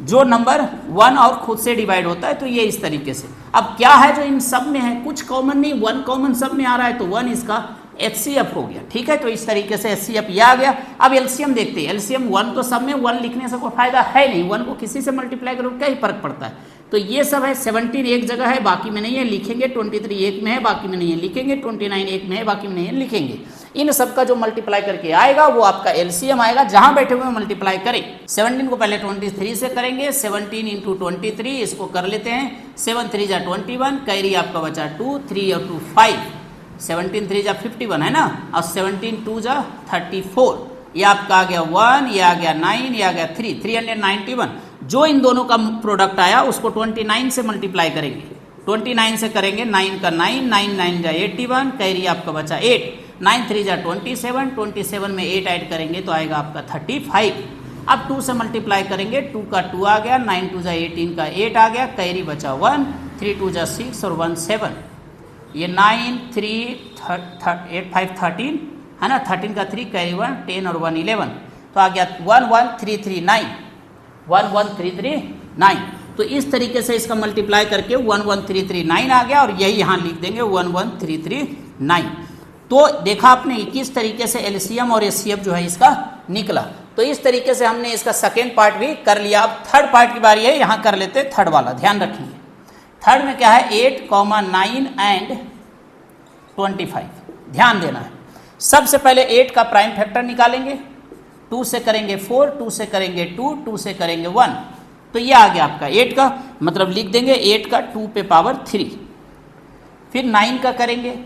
जो नंबर 1 और खुद से डिवाइड होता है। तो ये इस तरीके से। अब क्या है जो इन सब में है, कुछ कॉमन नहीं, 1 कॉमन सब में आ रहा है, तो 1 इसका HCF हो गया। ठीक है, तो इस तरीके से HCF ये आ गया। अब LCM देखते हैं। LCM 1 तो सब में 1 लिखने से कोई फायदा है नहीं, 1 को किसी से मल्टीप्लाई करो क्या ही फर्क पड़ता है। तो ये सब है, 17 एक जगह है बाकी में नहीं है, लिखेंगे। 23 एक में है बाकी में नहीं है, लिखेंगे। 29 एक में है बाकी में नहीं है, लिखेंगे। इन सब का जो मल्टीप्लाई करके आएगा वो आपका LCM आएगा, जहां बैठे हुए मल्टीप्लाई करें। 17 को पहले 23 से करेंगे, 17 इंटू 23 इसको कर लेते हैं। 7 3 जा 21, कैरी आपका बचा 2, 3 और 2 5, 17 3 जा 51 है ना, और 17 2 जा 34, ये आपका आ गया 1, ये आ गया 9, ये आ गया 3, 391। जो इन दोनों का प्रोडक्ट आया उसको 29 से मल्टीप्लाई करेंगे। 29 से करेंगे, 9 का 9, 9 9 जा 81, कैरी आपका बचा 8, 9 3 जा 27, 27 में 8 ऐड करेंगे तो आएगा आपका 35। अब 2 से मल्टीप्लाई करेंगे, 2 का 2 आ गया, 9 2 जा 18 का 8 आ गया, कैरी बचा 1, 3 2 जा 6 और 1 7, ये 9 3 8 5 13 है ना, 13 का 3 कैरी 1 10 और 1 11, तो आ गया 11339, 11339। तो इस तरीके से इसका मल्टीप्लाई करके 11339 आ गया, और यही यहाँ लिख देंगे 11339। तो देखा आपने किस तरीके से LCM और HCF जो है इसका निकला। तो इस तरीके से हमने इसका सेकेंड पार्ट भी कर लिया। अब थर्ड पार्ट की बारी है, यहाँ कर लेते थर्ड वाला, ध्यान रखिए। थर्ड में क्या है, 8, 9 एंड 25, ध्यान देना है। सबसे पहले 8 का प्राइम फैक्टर निकालेंगे, 2 से करेंगे 4, 2 से करेंगे 2, 2 से करेंगे 1, तो ये आ गया आपका 8 का, मतलब लिख देंगे 8 का 2 पे पावर 3। फिर 9 का करेंगे,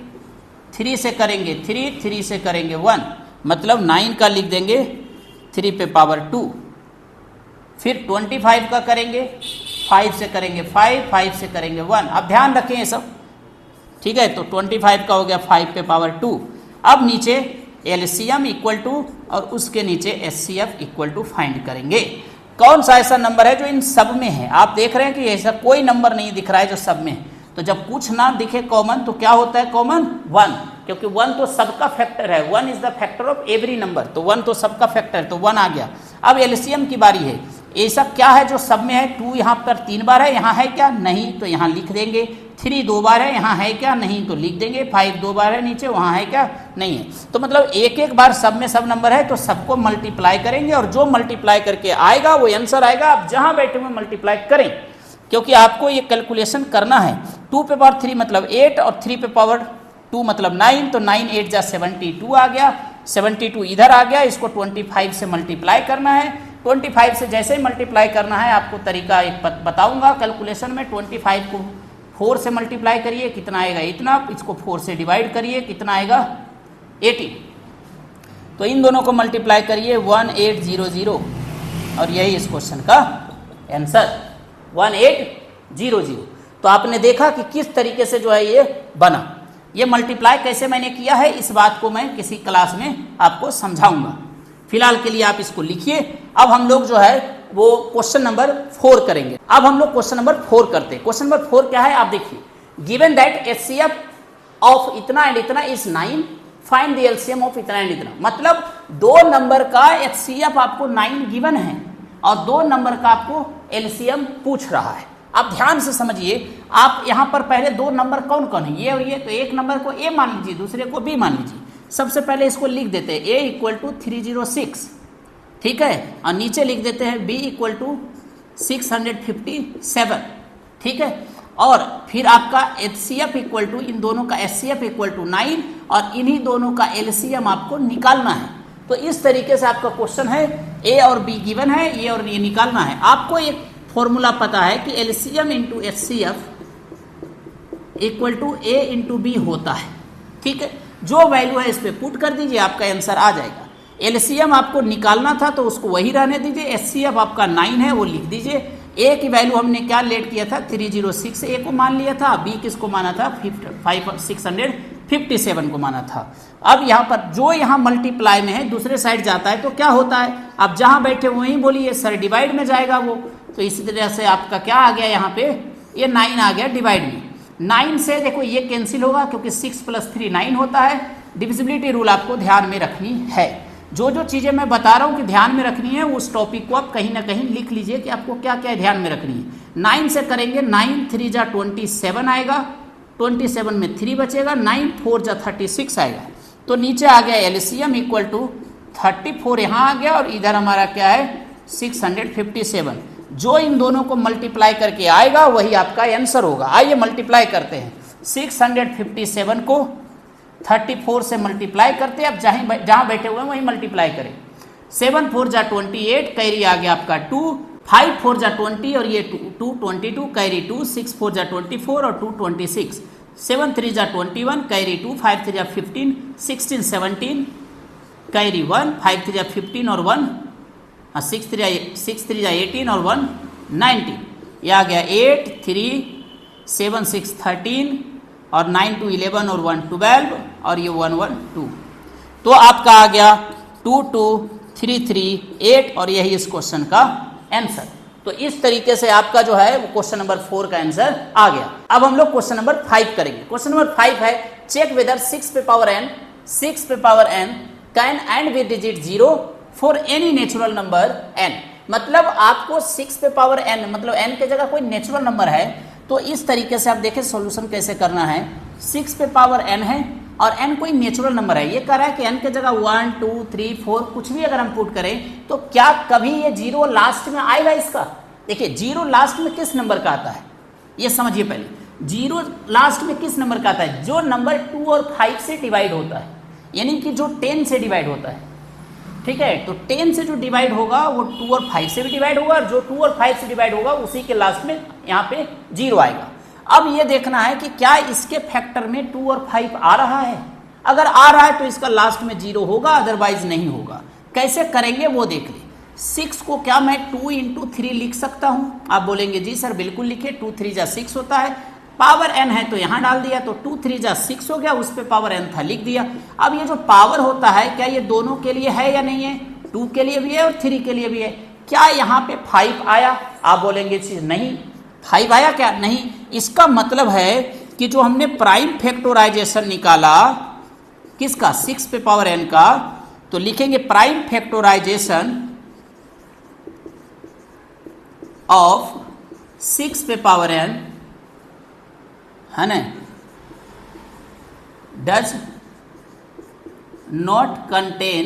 3 से करेंगे 3, 3 से करेंगे 1, मतलब 9 का लिख देंगे 3 पे पावर 2। फिर 25 का करेंगे, 5 से करेंगे 5, 5 से करेंगे 1। अब ध्यान रखें ये सब, ठीक है। तो 25 का हो गया 5 पे पावर 2। अब नीचे LCM इक्वल टू और उसके नीचे HCF इक्वल टू फाइंड करेंगे। कौन सा ऐसा नंबर है जो इन सब में है। आप देख रहे हैं कि ऐसा कोई नंबर नहीं दिख रहा है जो सब में है। तो जब कुछ ना दिखे कॉमन तो क्या होता है कॉमन, 1, क्योंकि 1 तो सबका फैक्टर है, 1 is the factor of every number, तो 1 तो सबका फैक्टर है, तो 1 आ गया। अब LCM की बारी है। ऐसा क्या है जो सब में है, 2 यहाँ पर 3 बार है, यहाँ है क्या, नहीं, तो यहाँ लिख देंगे। 3 2 बार है, यहाँ है क्या, नहीं, तो लिख देंगे। 5 2 बार है नीचे, वहाँ है क्या, नहीं है। तो मतलब एक एक बार सब में सब नंबर है, तो सबको मल्टीप्लाई करेंगे, और जो मल्टीप्लाई करके आएगा वो आंसर आएगा। आप जहाँ बैठे हुए मल्टीप्लाई करें, क्योंकि आपको ये कैलकुलेशन करना है। 2 पे पावर 3 मतलब 8 और 3 पे पावर 2 मतलब 9, तो 9 8 जा 72 आ गया, 72 इधर आ गया। इसको 25 से मल्टीप्लाई करना है। 25 से जैसे ही मल्टीप्लाई करना है, आपको तरीका एक बताऊंगा कैलकुलेशन में। 25 को 4 से मल्टीप्लाई करिए, कितना आएगा इतना, इसको 4 से डिवाइड करिए, कितना आएगा 80। तो इन दोनों को मल्टीप्लाई करिए 1800, और यही इस क्वेश्चन का आंसर 1800। तो आपने देखा कि किस तरीके से जो है ये बना। ये मल्टीप्लाई कैसे मैंने किया है, इस बात को मैं किसी क्लास में आपको समझाऊंगा। फिलहाल के लिए आप इसको लिखिए। अब हम लोग जो है वो क्वेश्चन नंबर 4 करेंगे। अब हम लोग क्वेश्चन नंबर 4 करते हैं। क्वेश्चन नंबर 4 क्या है, आप देखिए। गिवन दैट HCF ऑफ इतना एंड इतना is 9, find the LCM of इतना एंड इतना। मतलब 2 नंबर का HCF आपको 9 गिवन है, और 2 नंबर का आपको LCM पूछ रहा है। आप ध्यान से समझिए। आप यहाँ पर पहले 2 नंबर कौन कौन है, ये और ये। तो एक नंबर को A मान लीजिए, दूसरे को B मान लीजिए। सबसे पहले इसको लिख देते हैं A इक्वल टू 306, ठीक है, और नीचे लिख देते हैं B इक्वल टू 657, ठीक है। और फिर आपका HCF इक्वल टू, इन दोनों का HCF इक्वल टू 9, और इन्हीं दोनों का LCM आपको निकालना है। तो इस तरीके से आपका क्वेश्चन है, A और B गिवन है, ये और ये निकालना है। आपको एक फॉर्मूला पता है कि LCM into HCF equal to A into B होता है, ठीक है। जो वैल्यू है इस पे पुट कर दीजिए, आपका आंसर आ जाएगा। LCM आपको निकालना था तो उसको वही रहने दीजिए। HCF आपका 9 है, वो लिख दीजिए। A की वैल्यू हमने क्या लेट किया था, 306 A को मान लिया था। B किसको माना था, 657 को माना था। अब यहाँ पर जो यहाँ मल्टीप्लाई में है, दूसरे साइड जाता है तो क्या होता है, आप जहाँ बैठे वहीं बोलिए सर, डिवाइड में जाएगा वो। तो इसी तरह से आपका क्या आ गया यहाँ पे, ये 9 आ गया डिवाइड में। 9 से देखो ये कैंसिल होगा, क्योंकि 6 + 3 9 होता है। डिविजिबिलिटी रूल आपको ध्यान में रखनी है। जो जो चीज़ें मैं बता रहा हूँ कि ध्यान में रखनी है, उस टॉपिक को आप कहीं ना कहीं लिख लीजिए कि आपको क्या क्या ध्यान में रखनी है। 9 से करेंगे, 9 3 जा 27 आएगा, 27 में 3 बचेगा, 9 4 जा 36 आएगा। तो नीचे आ गया एलसीएम इक्वल टू 34 यहाँ आ गया, और इधर हमारा क्या है 657। जो इन दोनों को मल्टीप्लाई करके आएगा वही आपका आंसर होगा। आइए मल्टीप्लाई करते हैं। 657 को 34 से मल्टीप्लाई करते हैं। अब जहाँ बैठे हुए हैं वहीं मल्टीप्लाई करें। 7 4 जा 28, कैरी आ गया आपका 2, 5 4 जा 20 और ये 2 22, कैरी 2, 6 4 जा 24 और 2 26, 7 3 जा 21, कैरी 2, 5 3 जा 15, 16 17, कैरी 1, 5 3 जा 15 और 1, 6 3 जा 18 और 1 19। ये आ गया 8 3 7 6 13 और 9 2 11 और 1 12 और ये 1 1 2। तो आपका आ गया 2 2 3 3 8 और यही इस क्वेश्चन का आंसर। तो इस तरीके से आपका जो है वो क्वेश्चन नंबर 4 का आंसर आ गया। अब हम लोग क्वेश्चन नंबर 5 करेंगे। क्वेश्चन नंबर 5 है चेक वेदर 6 पे power n can and with digit 0 for any natural number n। मतलब आपको 6 पे पावर n मतलब n के जगह कोई नेचुरल नंबर है, तो इस तरीके से आप देखें सॉल्यूशन कैसे करना है। 6 पे पावर n है और n कोई नेचुरल नंबर है। ये कह रहा है कि n के जगह 1 2 3 4 कुछ भी अगर हम पुट करें तो क्या कभी ये 0 लास्ट में आएगा इसका। देखिए 0 लास्ट में किस नंबर का आता है ये समझिए पहले। 0 लास्ट में किस नंबर का आता है, जो नंबर 2 और 5 से डिवाइड होता है, यानी कि जो 10 से डिवाइड होता है। ठीक है, तो 10 से जो डिवाइड होगा वो 2 और 5 से भी डिवाइड होगा, और जो 2 और 5 से डिवाइड होगा उसी के लास्ट में यहाँ पे 0 आएगा। अब ये देखना है कि क्या इसके फैक्टर में 2 और 5 आ रहा है। अगर आ रहा है तो इसका लास्ट में 0 होगा, अदरवाइज नहीं होगा। कैसे करेंगे वो देख ली। 6 को क्या मैं 2 × 3 लिख सकता हूँ? आप बोलेंगे जी सर बिल्कुल लिखिए, 2 3 जा 6 होता है, पावर n है तो यहाँ डाल दिया, तो 2 3 जा 6 हो गया, उस पर पावर n था लिख दिया। अब ये जो पावर होता है क्या ये दोनों के लिए है या नहीं है? 2 के लिए भी है और 3 के लिए भी है। क्या यहाँ पे 5 आया? आप बोलेंगे नहीं 5 आया क्या? नहीं। इसका मतलब है कि जो हमने प्राइम फैक्टराइजेशन निकाला किसका, 6 पे पावर n का, तो लिखेंगे प्राइम फैक्टराइजेशन ऑफ 6 पे पावर n है ना, डज नॉट कंटेन।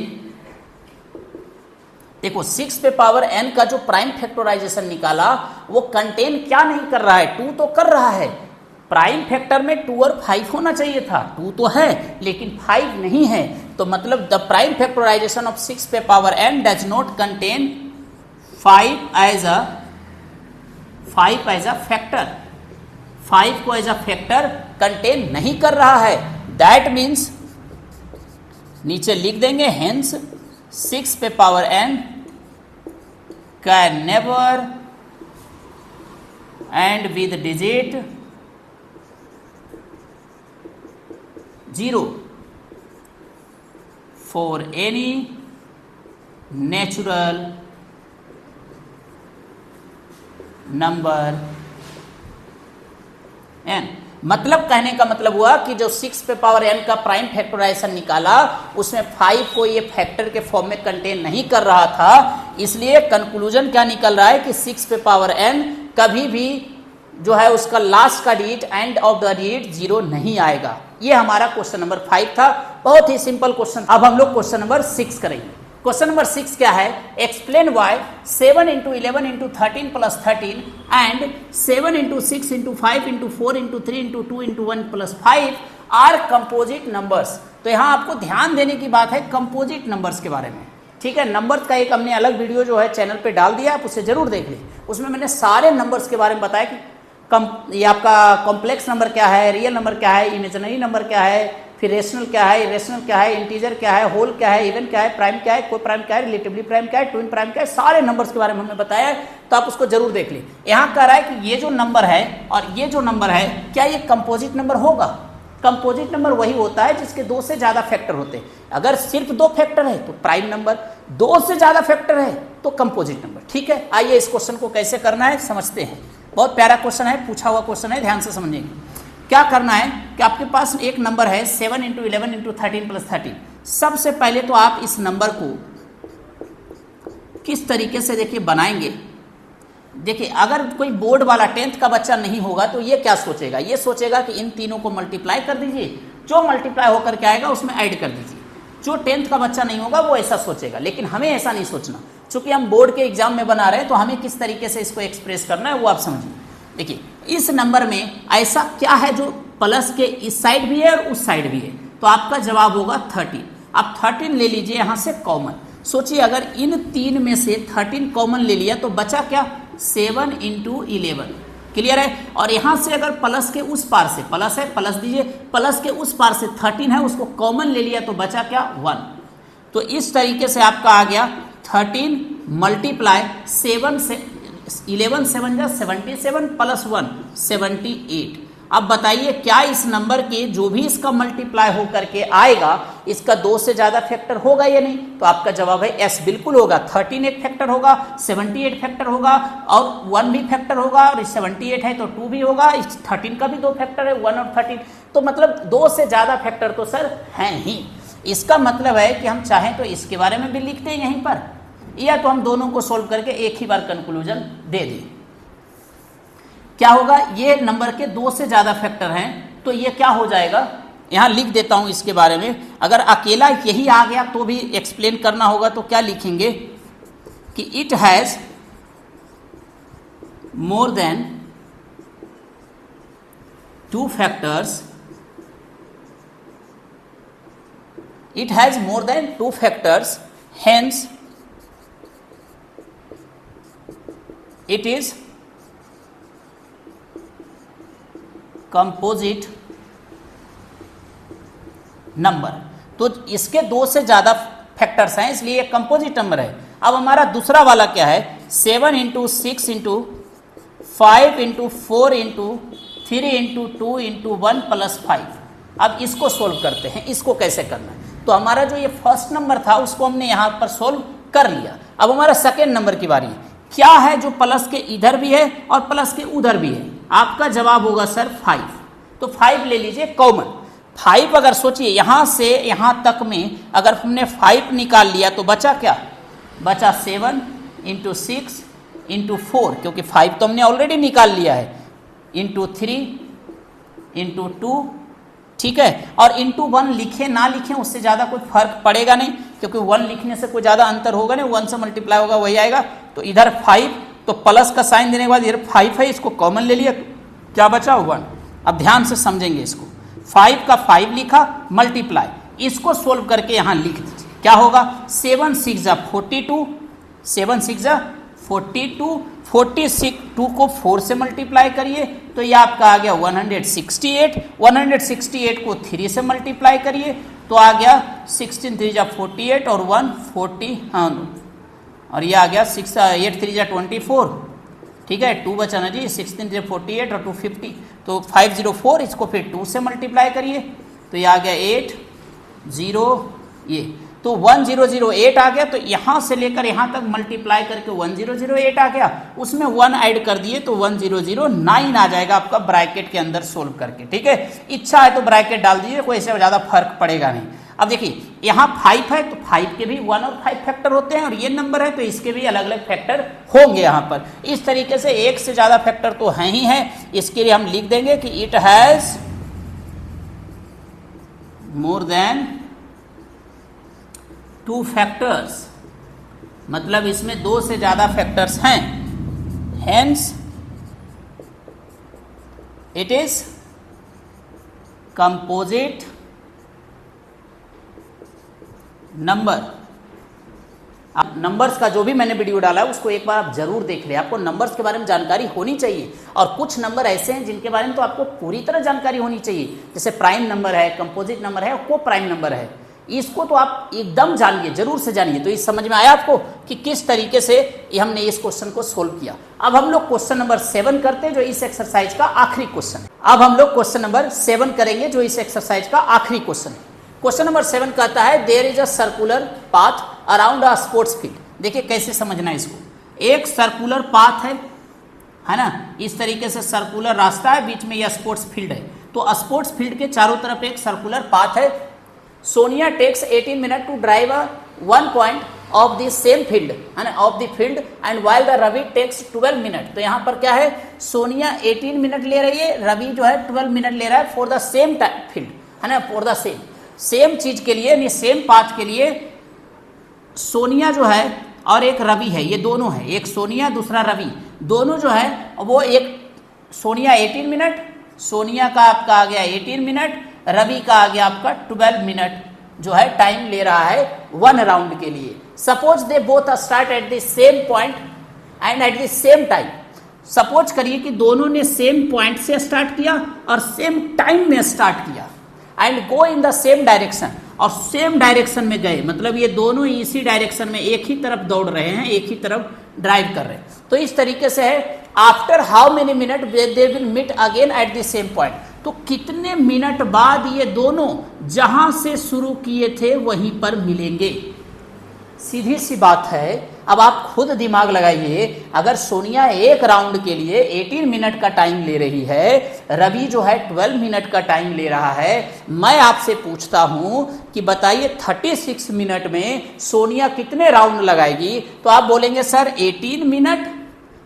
देखो 6 पे पावर n का जो प्राइम फैक्टराइजेशन निकाला वो कंटेन क्या नहीं कर रहा है, 2 तो कर रहा है। प्राइम फैक्टर में 2 और 5 होना चाहिए था, 2 तो है लेकिन 5 नहीं है। तो मतलब द प्राइम फैक्टराइजेशन ऑफ 6 पे power n does not contain 5 as a factor. 5 को एज अ फैक्टर कंटेन नहीं कर रहा है। दैट मीन्स नीचे लिख देंगे हेंस 6 पे power n can never and with digit 0 for any natural number n। मतलब कहने का मतलब हुआ कि जो 6 पे पावर n का प्राइम फैक्टराइजेशन निकाला उसमें 5 को ये फैक्टर के फॉर्म में कंटेन नहीं कर रहा था, इसलिए कंक्लूजन क्या निकल रहा है कि 6 पे पावर n कभी भी जो है उसका लास्ट का digit end of the digit 0 नहीं आएगा। ये हमारा क्वेश्चन नंबर 5 था, बहुत ही सिंपल क्वेश्चन। अब हम लोग क्वेश्चन नंबर 6 करेंगे। क्वेश्चन नंबर 6 क्या है, explain why 7 × 11 × 13 + 13 and 7 × 6 × 5 × 4 × 3 × 2 × 1 + 5 are composite numbers. तो यहाँ आपको ध्यान देने की बात है कंपोजिट नंबर्स के बारे में। ठीक है, नंबर्स का एक हमने अलग वीडियो जो है चैनल पे डाल दिया, आप उसे जरूर देख लें। उसमें मैंने सारे नंबर्स के बारे में बताया कि ये आपका कॉम्प्लेक्स नंबर क्या है, रियल नंबर क्या है, इमेजिनरी नंबर क्या है, फिर रेशनल क्या है, इरेशनल क्या है, इंटीजर क्या है, होल क्या है, इवन क्या है, प्राइम क्या है, कोई प्राइम क्या है, रिलेटिवली प्राइम क्या है, ट्विन प्राइम क्या है, सारे नंबर्स के बारे में हमने बताया है, तो आप उसको जरूर देख लें। यहाँ कह रहा है कि ये जो नंबर है और ये जो नंबर है क्या ये कंपोजिट नंबर होगा। कंपोजिट नंबर वही होता है जिसके 2 से ज्यादा फैक्टर होते हैं। अगर सिर्फ 2 फैक्टर है तो प्राइम नंबर, 2 से ज्यादा फैक्टर है तो कंपोजिट नंबर। ठीक है, आइए इस क्वेश्चन को कैसे करना है समझते हैं। बहुत प्यारा क्वेश्चन है, पूछा हुआ क्वेश्चन है, ध्यान से समझेंगे। क्या करना है कि आपके पास एक नंबर है 7 इंटू 11 इंटू 13 प्लस 13। सबसे पहले तो आप इस नंबर को किस तरीके से देखिए बनाएंगे। देखिए अगर कोई बोर्ड वाला 10th का बच्चा नहीं होगा तो ये क्या सोचेगा, ये सोचेगा कि इन तीनों को मल्टीप्लाई कर दीजिए, जो मल्टीप्लाई होकर के आएगा उसमें ऐड कर दीजिए। जो 10th का बच्चा नहीं होगा वो ऐसा सोचेगा, लेकिन हमें ऐसा नहीं सोचना, क्योंकि हम बोर्ड के एग्जाम में बना रहे हैं तो हमें किस तरीके से इसको एक्सप्रेस करना है वो आप समझिए। देखिए इस नंबर में ऐसा क्या है जो प्लस के इस साइड भी है और उस साइड भी है, तो आपका जवाब होगा 13। आप 13 ले लीजिए यहाँ से कॉमन। सोचिए अगर इन तीन में से 13 कॉमन ले लिया तो बचा क्या, 7 इंटू 11। क्लियर है। और यहाँ से अगर प्लस के उस पार से, प्लस है प्लस दीजिए, प्लस के उस पार से 13 है उसको कॉमन ले लिया तो बचा क्या, 1। तो इस तरीके से आपका आ गया 13 मल्टीप्लाई 7 से 11 7 जा 77 प्लस 1 78। अब बताइए क्या इस नंबर के जो भी इसका मल्टीप्लाई हो करके आएगा इसका 2 से ज्यादा फैक्टर होगा या नहीं, तो आपका जवाब है एस, बिल्कुल होगा। 13 एक फैक्टर होगा, 78 फैक्टर होगा और 1 भी फैक्टर होगा, और 78 है तो 2 भी होगा, इस 13 का भी 2 फैक्टर है, 1 और 13, तो मतलब 2 से ज्यादा फैक्टर तो सर हैं ही। इसका मतलब है कि हम चाहें तो इसके बारे में भी लिखते हैं यहीं पर, या तो हम दोनों को सोल्व करके एक ही बार कंक्लूजन दे दें। क्या होगा, ये नंबर के 2 से ज्यादा फैक्टर हैं तो ये क्या हो जाएगा, यहां लिख देता हूं इसके बारे में। अगर अकेला यही आ गया तो भी एक्सप्लेन करना होगा तो क्या लिखेंगे कि it has more than 2 factors, it has more than 2 factors, hence it is composite number. तो इसके 2 से ज्यादा फैक्टर्स हैं इसलिए ये कंपोजिट नंबर है। अब हमारा दूसरा वाला क्या है, 7 into 6 into 5 into 4 into 3 into 2 into 1 plus 5। अब इसको सोल्व करते हैं, इसको कैसे करना है। तो हमारा जो ये फर्स्ट नंबर था उसको हमने यहाँ पर सोल्व कर लिया। अब हमारा सेकेंड नंबर की बारी है। क्या है जो प्लस के इधर भी है और प्लस के उधर भी है, आपका जवाब होगा सर 5। तो 5 ले लीजिए कॉमन। 5 अगर सोचिए यहां से यहां तक में अगर हमने 5 निकाल लिया तो बचा क्या, बचा 7 इंटू 6 इंटू 4, क्योंकि 5 तो हमने ऑलरेडी निकाल लिया है, इंटू 3 इंटू 2, ठीक है। और इंटू 1 लिखे ना लिखे उससे ज़्यादा कोई फर्क पड़ेगा नहीं, क्योंकि 1 लिखने से कोई ज़्यादा अंतर होगा नहीं, 1 से मल्टीप्लाई होगा वही आएगा। तो इधर 5, तो प्लस का साइन देने के बाद इधर 5 है, इसको कॉमन ले लिया, क्या बचा 1। अब ध्यान से समझेंगे इसको, 5 का 5 लिखा मल्टीप्लाई, इसको सोल्व करके यहाँ लिख दीजिए क्या होगा, 7 6 जा 42, 7 6 जा 42, 42 को 4 से मल्टीप्लाई करिए तो ये आपका आ गया 168, 168 को 3 से मल्टीप्लाई करिए तो आ गया 16 3 जा 48 और 1 40, हाँ, और ये आ गया 6 8 3 जा 24, ठीक है, 2 बचा ना जी, 16 3 48 और 2 50, तो 504, इसको फिर 2 से मल्टीप्लाई करिए तो ये आ गया 8 0, ये तो 1008 आ गया। तो यहाँ से लेकर यहाँ तक मल्टीप्लाई करके 1008 आ गया, उसमें 1 ऐड कर दिए तो 1009 आ जाएगा आपका ब्रैकेट के अंदर सोल्व करके, ठीक है। इच्छा है तो ब्रैकेट डाल दीजिए, कोई इससे ज़्यादा फर्क पड़ेगा नहीं। अब देखिए यहाँ 5 है तो 5 के भी 1 और 5 फैक्टर होते हैं, और ये नंबर है तो इसके भी अलग अलग फैक्टर होंगे यहाँ पर। इस तरीके से एक से ज़्यादा फैक्टर तो हैं ही हैं, इसके लिए हम लिख देंगे कि it has more than 2 factors, मतलब इसमें 2 से ज्यादा फैक्टर्स हैं, hence it is composite number. अब नंबर्स का जो भी मैंने वीडियो डाला है उसको एक बार आप जरूर देख लें, आपको नंबर्स के बारे में जानकारी होनी चाहिए। और कुछ नंबर ऐसे हैं जिनके बारे में तो आपको पूरी तरह जानकारी होनी चाहिए, जैसे प्राइम नंबर है, कंपोजिट नंबर है और को प्राइम नंबर है, इसको तो आप एकदम जानिए, जरूर से जानिए। तो इस समझ में आया आपको कि किस तरीके से ये हमने इस क्वेश्चन को सोल्व किया। अब हम लोग क्वेश्चन नंबर 7 करते हैं जो इस एक्सरसाइज का आखिरी क्वेश्चन है। अब हम लोग क्वेश्चन नंबर 7 करेंगे जो इस एक्सरसाइज का आखिरी क्वेश्चन है। क्वेश्चन नंबर 7 कहता है there is a circular path around a sports field. देखिए कैसे समझना है इसको, एक सर्कुलर पाथ है ना, इस तरीके से सर्कुलर रास्ता है, बीच में यह स्पोर्ट्स फील्ड है। तो तो स्पोर्ट्स फील्ड के चारों तरफ एक सर्कुलर पाथ है। Sonia takes 18 minute to drive 1 point of the same field of the field and while the Ravi takes 12 minute. तो यहाँ पर क्या है, सोनिया 18 मिनट ले रही है, रवि जो है 12 मिनट ले रहा है फॉर द सेम फील्ड, है ना, फॉर द सेम चीज के लिए, यानी सेम पाथ के लिए। सोनिया जो है और एक रवि है, ये दोनों है, एक सोनिया दूसरा रवि, दोनों जो है वो एक सोनिया 18 मिनट, सोनिया का आपका आ गया 18 मिनट, रवि का आ गया आपका 12 मिनट जो है टाइम ले रहा है 1 राउंड के लिए। Suppose they both start at the same point and eight the same time. Suppose करिए कि दोनों ने सेम पॉइंट से स्टार्ट किया और सेम टाइम में स्टार्ट किया and go in the same direction, और सेम डायरेक्शन में गए, मतलब ये दोनों इसी डायरेक्शन में एक ही तरफ दौड़ रहे हैं, एक ही तरफ ड्राइव कर रहे हैं। तो इस तरीके से है, after how many minute they will meet again at the same point. तो कितने मिनट बाद ये दोनों जहां से शुरू किए थे वहीं पर मिलेंगे। सीधी सी बात है, अब आप खुद दिमाग लगाइए। अगर सोनिया एक राउंड के लिए 18 मिनट का टाइम ले रही है, रवि जो है 12 मिनट का टाइम ले रहा है, मैं आपसे पूछता हूं कि बताइए 36 मिनट में सोनिया कितने राउंड लगाएगी। तो आप बोलेंगे सर 18 मिनट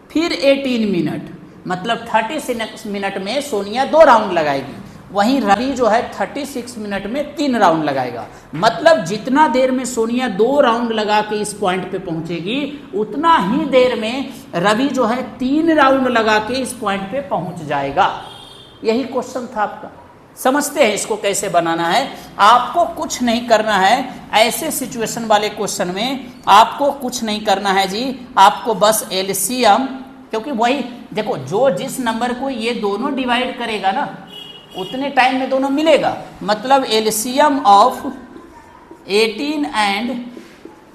फिर 18 मिनट, मतलब 36 मिनट में सोनिया 2 राउंड लगाएगी। वहीं रवि जो है 36 मिनट में 3 राउंड लगाएगा। मतलब जितना देर में सोनिया 2 राउंड लगा के इस पॉइंट पे पहुंचेगी, उतना ही देर में रवि जो है 3 राउंड लगा के इस पॉइंट पे पहुंच जाएगा। यही क्वेश्चन था आपका। समझते हैं इसको कैसे बनाना है। आपको कुछ नहीं करना है, ऐसे सिचुएशन वाले क्वेश्चन में आपको कुछ नहीं करना है जी, आपको बस एलसीएम, क्योंकि वही देखो, जो जिस नंबर को ये दोनों डिवाइड करेगा ना, उतने टाइम में दोनों मिलेगा। मतलब एलसीएम ऑफ 18 एंड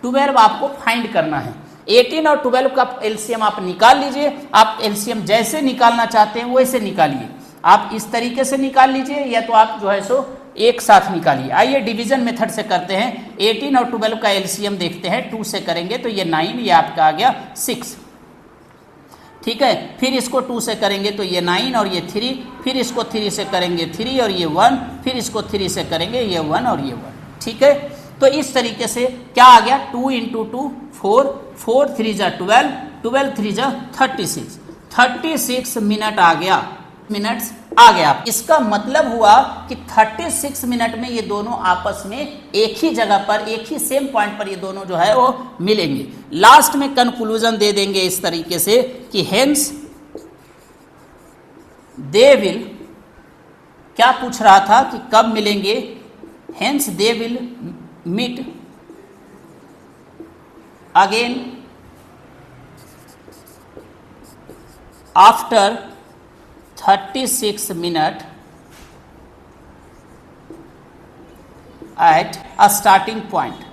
12 आपको फाइंड करना है। 18 और 12 का एलसीएम आप निकाल लीजिए। आप एलसीएम जैसे निकालना चाहते हैं वैसे निकालिए। आप इस तरीके से निकाल लीजिए, या तो आप जो है सो एक साथ निकालिए। आइए डिवीजन मेथड से करते हैं। 18 और 12 का एलसीएम देखते हैं। 2 से करेंगे तो ये 9, ये आपका आ गया 6, ठीक है। फिर इसको 2 से करेंगे तो ये 9 और ये 3, फिर इसको 3 से करेंगे 3 और ये 1, फिर इसको 3 से करेंगे ये 1 और ये 1, ठीक है। तो इस तरीके से क्या आ गया, 2 × 2 4, 4 3 जा 12, 12 3 जा 36, 36 मिनट आ गया, मिनट्स आ गया। इसका मतलब हुआ कि 36 मिनट में ये दोनों आपस में एक ही जगह पर, एक ही सेम पॉइंट पर ये दोनों जो है वो मिलेंगे। लास्ट में कंक्लूजन दे देंगे इस तरीके से कि हेंस दे विल, क्या पूछ रहा था कि कब मिलेंगे, hence they will meet again after 36 minute at a starting point।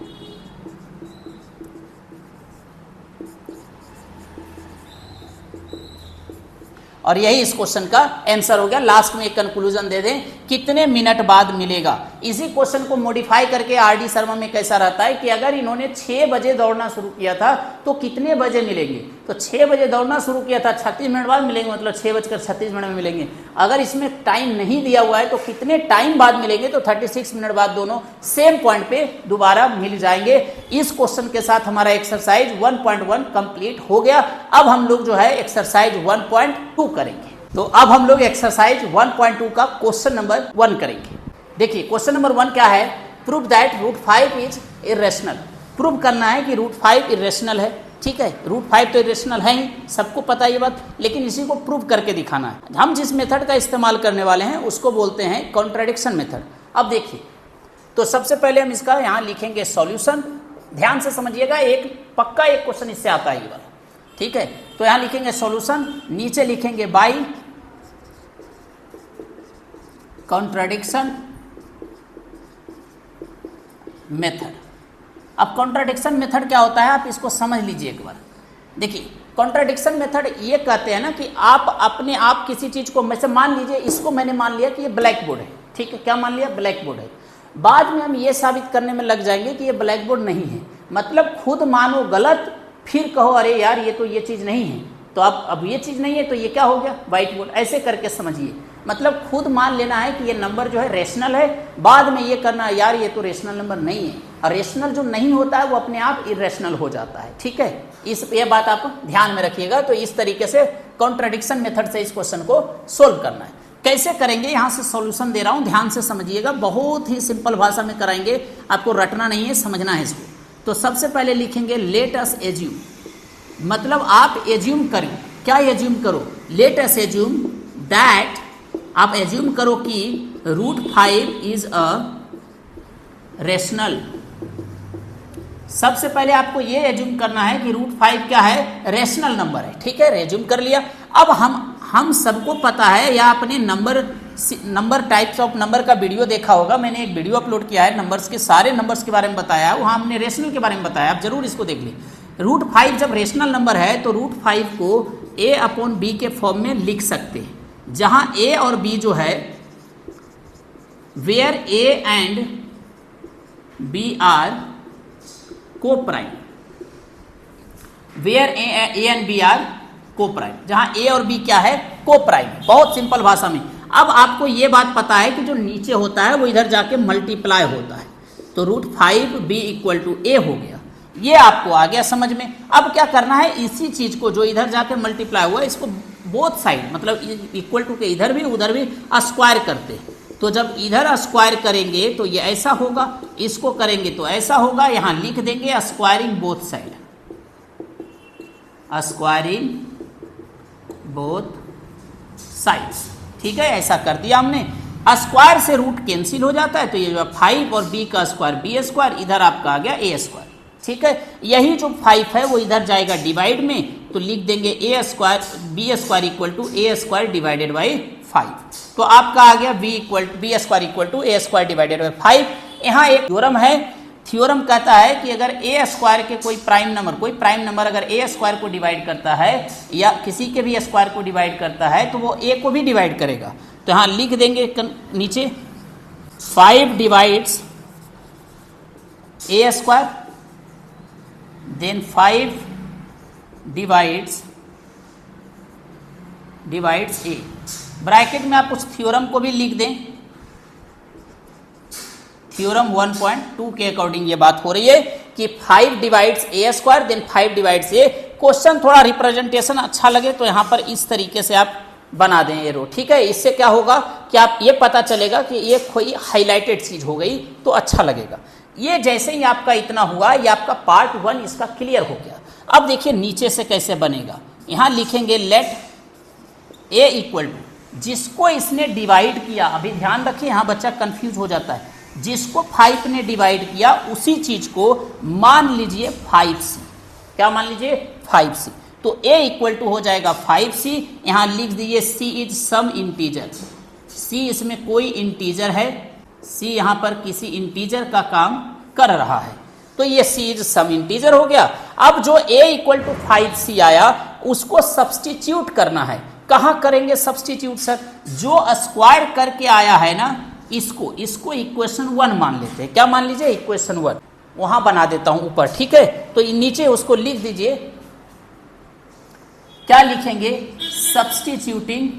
और यही इस क्वेश्चन का आंसर हो गया। लास्ट में एक कंक्लूजन दे दें, कितने मिनट बाद मिलेगा। इसी क्वेश्चन को मॉडिफाई करके आरडी शर्मा में कैसा रहता है कि अगर इन्होंने 6 बजे दौड़ना शुरू किया था तो कितने बजे मिलेंगे। तो 6 बजे दौड़ना शुरू किया था, 36 मिनट बाद मिलेंगे, मतलब 6:36 में मिलेंगे। अगर इसमें टाइम नहीं दिया हुआ है तो कितने टाइम बाद मिलेंगे, तो 36 मिनट बाद दोनों सेम पॉइंट पे दोबारा मिल जाएंगे। इस क्वेश्चन के साथ हमारा एक्सरसाइज 1.1 कंप्लीट हो गया। अब हम लोग जो है एक्सरसाइज 1.2 करेंगे। तो अब हम लोग एक्सरसाइज 1.2 का क्वेश्चन नंबर 1 करेंगे। देखिए क्वेश्चन नंबर 1 क्या है, prove that √5 is irrational. Prove करना है कि √5 इरेशनल है, ठीक है। √5 तो इरेशनल है ही, सबको पता ये बात, लेकिन इसी को प्रूव करके दिखाना है। हम जिस मेथड का इस्तेमाल करने वाले हैं उसको बोलते हैं कॉन्ट्राडिक्शन मेथड। अब देखिए, तो सबसे पहले हम इसका यहाँ लिखेंगे सॉल्यूशन। ध्यान से समझिएगा, एक पक्का एक क्वेश्चन इससे आता है ये वाला, ठीक है। तो यहां लिखेंगे सॉल्यूशन, नीचे लिखेंगे बाई कॉन्ट्राडिक्शन मेथड। अब कॉन्ट्राडिक्शन मेथड क्या होता है, आप इसको समझ लीजिए एक बार। देखिए कॉन्ट्राडिक्शन मेथड ये कहते हैं ना कि आप अपने आप किसी चीज को, वैसे मान लीजिए इसको मैंने मान लिया कि ये ब्लैक बोर्ड है, ठीक है। क्या मान लिया, ब्लैक बोर्ड है। बाद में हम ये साबित करने में लग जाएंगे कि ये ब्लैक बोर्ड नहीं है, मतलब खुद मानो गलत, फिर कहो अरे यार ये तो ये चीज नहीं है, तो अब ये चीज़ नहीं है तो ये क्या हो गया, व्हाइट बोर्ड। ऐसे करके समझिए, मतलब खुद मान लेना है कि ये नंबर जो है रेशनल है, बाद में ये करना यार ये तो रेशनल नंबर नहीं है, और रेशनल जो नहीं होता है वो अपने आप इरेशनल हो जाता है। ठीक है, ये बात आप ध्यान में रखिएगा। तो इस तरीके से कॉन्ट्राडिक्शन मेथड से इस क्वेश्चन को सोल्व करना है। कैसे करेंगे, यहाँ से सॉल्यूशन दे रहा हूँ, ध्यान से समझिएगा, बहुत ही सिंपल भाषा में कराएंगे, आपको रटना नहीं है, समझना है इसको। तो सबसे पहले लिखेंगे लेट अस एज्यूम, मतलब आप एज्यूम करें, क्या एज्यूम करो, लेट अस एज्यूम दैट, आप एज्यूम करो कि √5 इज अ रेशनल। सबसे पहले आपको ये एज्यूम करना है कि √5 क्या है, रेशनल नंबर है। ठीक है, एज्यूम कर लिया। अब हम सबको पता है, या अपने नंबर टाइप्स ऑफ नंबर का वीडियो देखा होगा, मैंने एक वीडियो अपलोड किया है नंबर्स के, सारे नंबर्स के बारे में बताया है, वहाँ हमने रेशनल के बारे में बताया, आप जरूर इसको देख लीजिए। √5 जब रेशनल नंबर है तो √5 को a/b के फॉर्म में लिख सकते हैं, जहाँ a और b जो है, where a and b are coprime, where a and b are coprime, जहां a और b क्या है, को प्राइम। बहुत सिंपल भाषा में। अब आपको ये बात पता है कि जो नीचे होता है वो इधर जाके मल्टीप्लाई होता है, तो √5b = a हो गया, ये आपको आ गया समझ में। अब क्या करना है, इसी चीज को जो इधर जाके मल्टीप्लाई हुआ इसको बोथ साइड, मतलब इक्वल टू के इधर भी उधर भी स्क्वायर करते हैं। तो जब इधर स्क्वायर करेंगे तो ये ऐसा होगा, इसको करेंगे तो ऐसा होगा, यहां लिख देंगे squaring both side, squaring both sides. ठीक है, ऐसा कर दिया हमने। स्क्वायर से रूट कैंसिल हो जाता है, तो ये जो 5 और b का स्क्वायर b², इधर आपका आ गया a²। ठीक है, यही जो 5 है वो इधर जाएगा डिवाइड में, तो लिख देंगे a² b² = a² divided by 5। तो आपका आ गया b² a² डिवाइडेड बाई 5। यहाँ एक थ्योरम है, थ्योरम कहता है कि अगर a² के कोई प्राइम नंबर अगर a² को डिवाइड करता है या किसी के भी स्क्वायर को डिवाइड करता है तो वो a को भी डिवाइड करेगा। तो यहाँ लिख देंगे नीचे 5 divides a², then 5 divides a। Bracket में आप उस थ्योरम को भी लिख दें, थ्योरम 1.2 के अकॉर्डिंग ये बात हो रही है कि 5 divides a² then 5 divides a। Question थोड़ा रिप्रेजेंटेशन अच्छा लगे तो यहाँ पर इस तरीके से आप बना दें ये रो। ठीक है, इससे क्या होगा कि आप ये पता चलेगा कि ये कोई हाईलाइटेड चीज हो गई तो अच्छा लगेगा। ये जैसे ही आपका इतना हुआ, ये आपका पार्ट 1 इसका क्लियर हो गया। अब देखिए नीचे से कैसे बनेगा, यहाँ लिखेंगे लेट a = जिसको इसने डिवाइड किया, अभी ध्यान रखिए यहाँ बच्चा कंफ्यूज हो जाता है, जिसको 5 ने डिवाइड किया उसी चीज को मान लीजिए 5c। क्या मान लीजिए 5c, तो a = हो जाएगा 5c। यहाँ लिख दीजिए c is some integer, c इसमें कोई इंटीजर है, c यहाँ पर किसी इंटीजर का काम कर रहा है, तो ये c इज सम इंटीजर हो गया। अब जो a = 5c आया उसको सब्सटीट्यूट करना है। कहाँ करेंगे सब्सटीट्यूट सर, जो स्क्वायर करके आया है ना इसको इक्वेशन 1 मान लेते हैं। क्या मान लीजिए, इक्वेशन 1 वहां बना देता हूं ऊपर। ठीक है, तो नीचे उसको लिख दीजिए, क्या लिखेंगे, substituting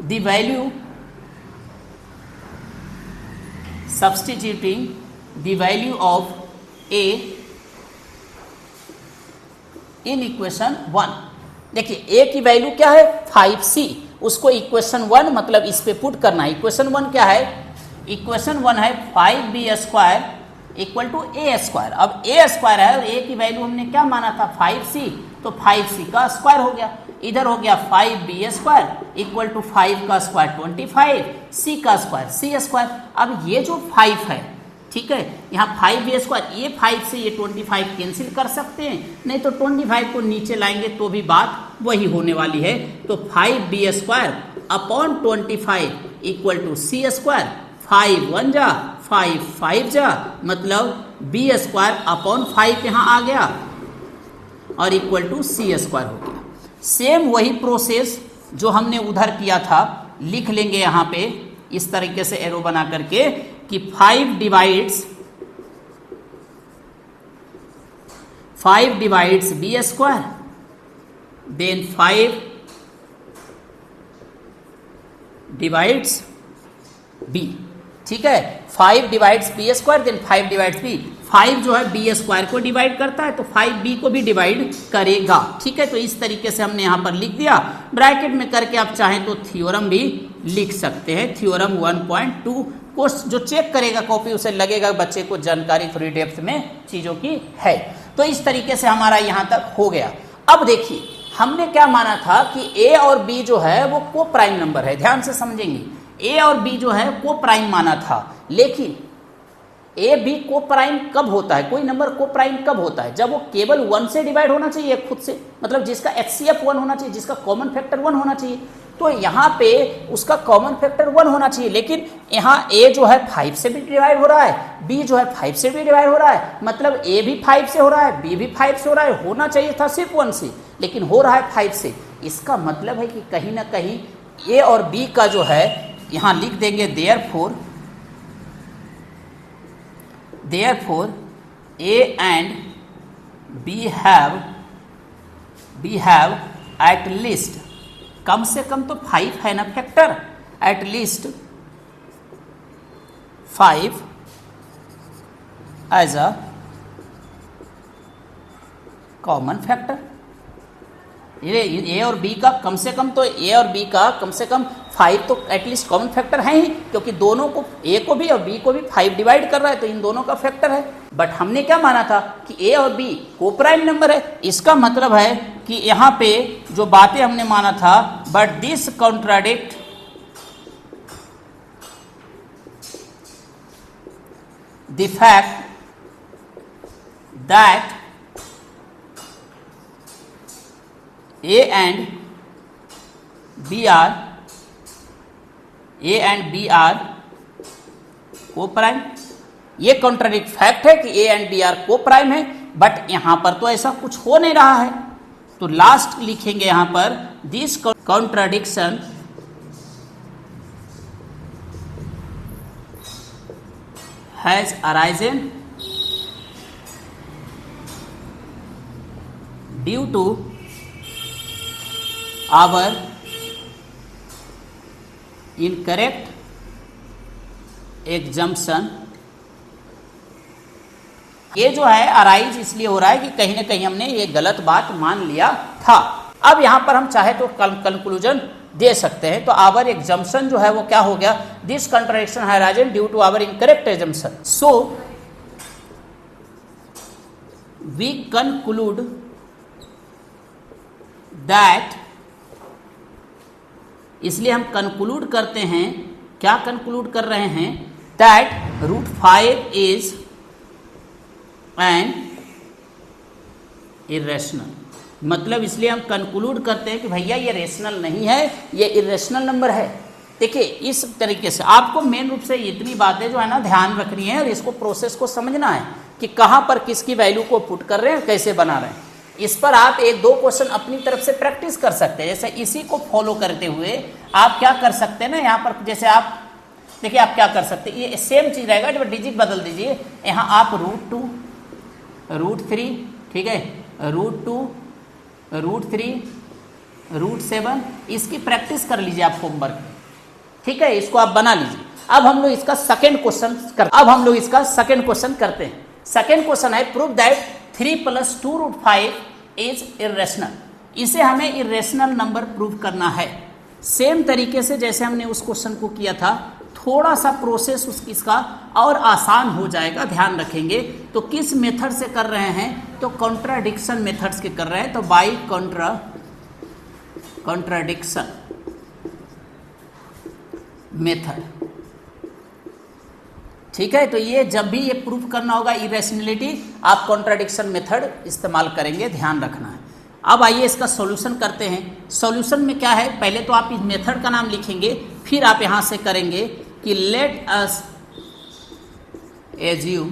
the value of a in equation 1। देखिए a की वैल्यू क्या है 5c, उसको इक्वेशन 1 मतलब इस पे पुट करना है। इक्वेशन 1 क्या है, इक्वेशन 1 है 5b² = a²। अब a² है और a की वैल्यू हमने क्या माना था 5c, तो 5c का स्क्वायर हो गया, इधर हो गया 5b² = 5 का स्क्वायर 25, c का स्क्वायर c²। अब ये जो 5 है, ठीक है, यहाँ 5b², ये 5 से ये 25 कैंसिल कर सकते हैं, नहीं तो 25 को नीचे लाएंगे तो भी बात वही होने वाली है। तो 5b² / 25 = c²। 5 1 जा 5 5 जा, मतलब b² / 5 यहाँ आ गया और = c² हो गया। सेम वही प्रोसेस जो हमने उधर किया था, लिख लेंगे यहाँ पे इस तरीके से एरो बना करके कि 5 divides 5 divides B square, then 5 divides B, ठीक है। 5 divides B square, then 5 divides B. 5 जो है बी स्क्वायर को डिवाइड करता है तो 5 बी को भी डिवाइड करेगा, ठीक है। तो इस तरीके से हमने यहाँ पर लिख दिया। ब्रैकेट में करके आप चाहें तो थ्योरम भी लिख सकते हैं, थ्योरम 1.2 को जो चेक करेगा कॉपी उसे लगेगा बच्चे को जानकारी थोड़ी डेप्थ में चीज़ों की है। तो इस तरीके से हमारा यहाँ तक हो गया। अब देखिए हमने क्या माना था कि ए और बी जो है वो को प्राइम नंबर है, ध्यान से समझेंगे। ए और बी जो है को प्राइम माना था, लेकिन ए बी को प्राइम कब होता है, कोई नंबर को प्राइम कब होता है, जब वो केवल 1 से डिवाइड होना चाहिए खुद से, मतलब जिसका HCF 1 होना चाहिए, जिसका कॉमन फैक्टर 1 होना चाहिए। तो यहाँ पे उसका कॉमन फैक्टर 1 होना चाहिए, लेकिन यहाँ ए जो है 5 से भी डिवाइड हो रहा है, बी जो है 5 से भी डिवाइड हो रहा है, मतलब ए भी 5 से हो रहा है, बी भी 5 से हो रहा है। होना चाहिए था सिर्फ 1 से, लेकिन हो रहा है 5 से। इसका मतलब है कि कहीं ना कहीं ए और बी का जो है, यहाँ लिख देंगे therefore A and B have at least, कम से कम तो 5 है ना factor, at least 5 as a common factor. ये ए और बी का कम से कम, तो ए और बी का कम से कम 5 तो एटलीस्ट कॉमन फैक्टर है ही, क्योंकि दोनों को, ए को भी और बी को भी 5 डिवाइड कर रहा है, तो इन दोनों का फैक्टर है। बट हमने क्या माना था कि ए और बी को प्राइम नंबर है। इसका मतलब है कि यहाँ पे जो बातें हमने माना था, but this contradict the fact that A and B are को प्राइम। ये कॉन्ट्राडिक्ट फैक्ट है कि A and B are को प्राइम है, बट यहां पर तो ऐसा कुछ हो नहीं रहा है। तो लास्ट लिखेंगे यहां पर this contradiction has arisen due to our incorrect assumption। ये जो है अराइज इसलिए हो रहा है कि कहीं ना कहीं हमने ये गलत बात मान लिया था। अब यहां पर हम चाहे तो कंक्लूजन दे सकते हैं। तो आवर एग्जम्पशन जो है वो क्या हो गया, दिस कंट्राडिक्शन है arisen due to our incorrect assumption, so we conclude that, इसलिए हम कंक्लूड करते हैं, क्या कंक्लूड कर रहे हैं, दैट √5 इज एन इरेशनल। मतलब इसलिए हम कंक्लूड करते हैं कि भैया ये रेशनल नहीं है, ये इरेशनल नंबर है। देखिए इस तरीके से आपको मेन रूप से इतनी बातें जो है ना ध्यान रखनी है और इसको प्रोसेस को समझना है कि कहाँ पर किसकी वैल्यू को पुट कर रहे हैं, कैसे बना रहे हैं। इस पर आप 1-2 क्वेश्चन अपनी तरफ से प्रैक्टिस कर सकते हैं। जैसे इसी को फॉलो करते हुए आप क्या कर सकते हैं ना, यहाँ पर जैसे आप देखिए आप क्या कर सकते हैं, ये सेम चीज़ रहेगा, जब डिजिट बदल दीजिए। यहाँ आप √2, √3, ठीक है, √2, √3, √7, इसकी प्रैक्टिस कर लीजिए आप होमवर्क में, ठीक है, इसको आप बना लीजिए। अब हम लोग इसका सेकंड क्वेश्चन करते हैं। सेकंड क्वेश्चन है प्रूव दैट 3 + 2 √5 इज इरेशनल। इसे हमें इरेशनल नंबर प्रूव करना है। सेम तरीके से जैसे हमने उस क्वेश्चन को किया था, थोड़ा सा प्रोसेस इसका और आसान हो जाएगा, ध्यान रखेंगे। तो किस मेथड से कर रहे हैं, तो कॉन्ट्राडिक्शन मेथड से कर रहे हैं, तो बाई कॉन्ट्राडिक्शन मेथड, ठीक है। तो ये जब भी ये प्रूफ करना होगा इरेशनलिटी, आप कॉन्ट्राडिक्शन मेथड इस्तेमाल करेंगे, ध्यान रखना है। अब आइए इसका सॉल्यूशन करते हैं। सॉल्यूशन में क्या है, पहले तो आप इस मेथड का नाम लिखेंगे, फिर आप यहां से करेंगे कि लेट अस एज्यूम,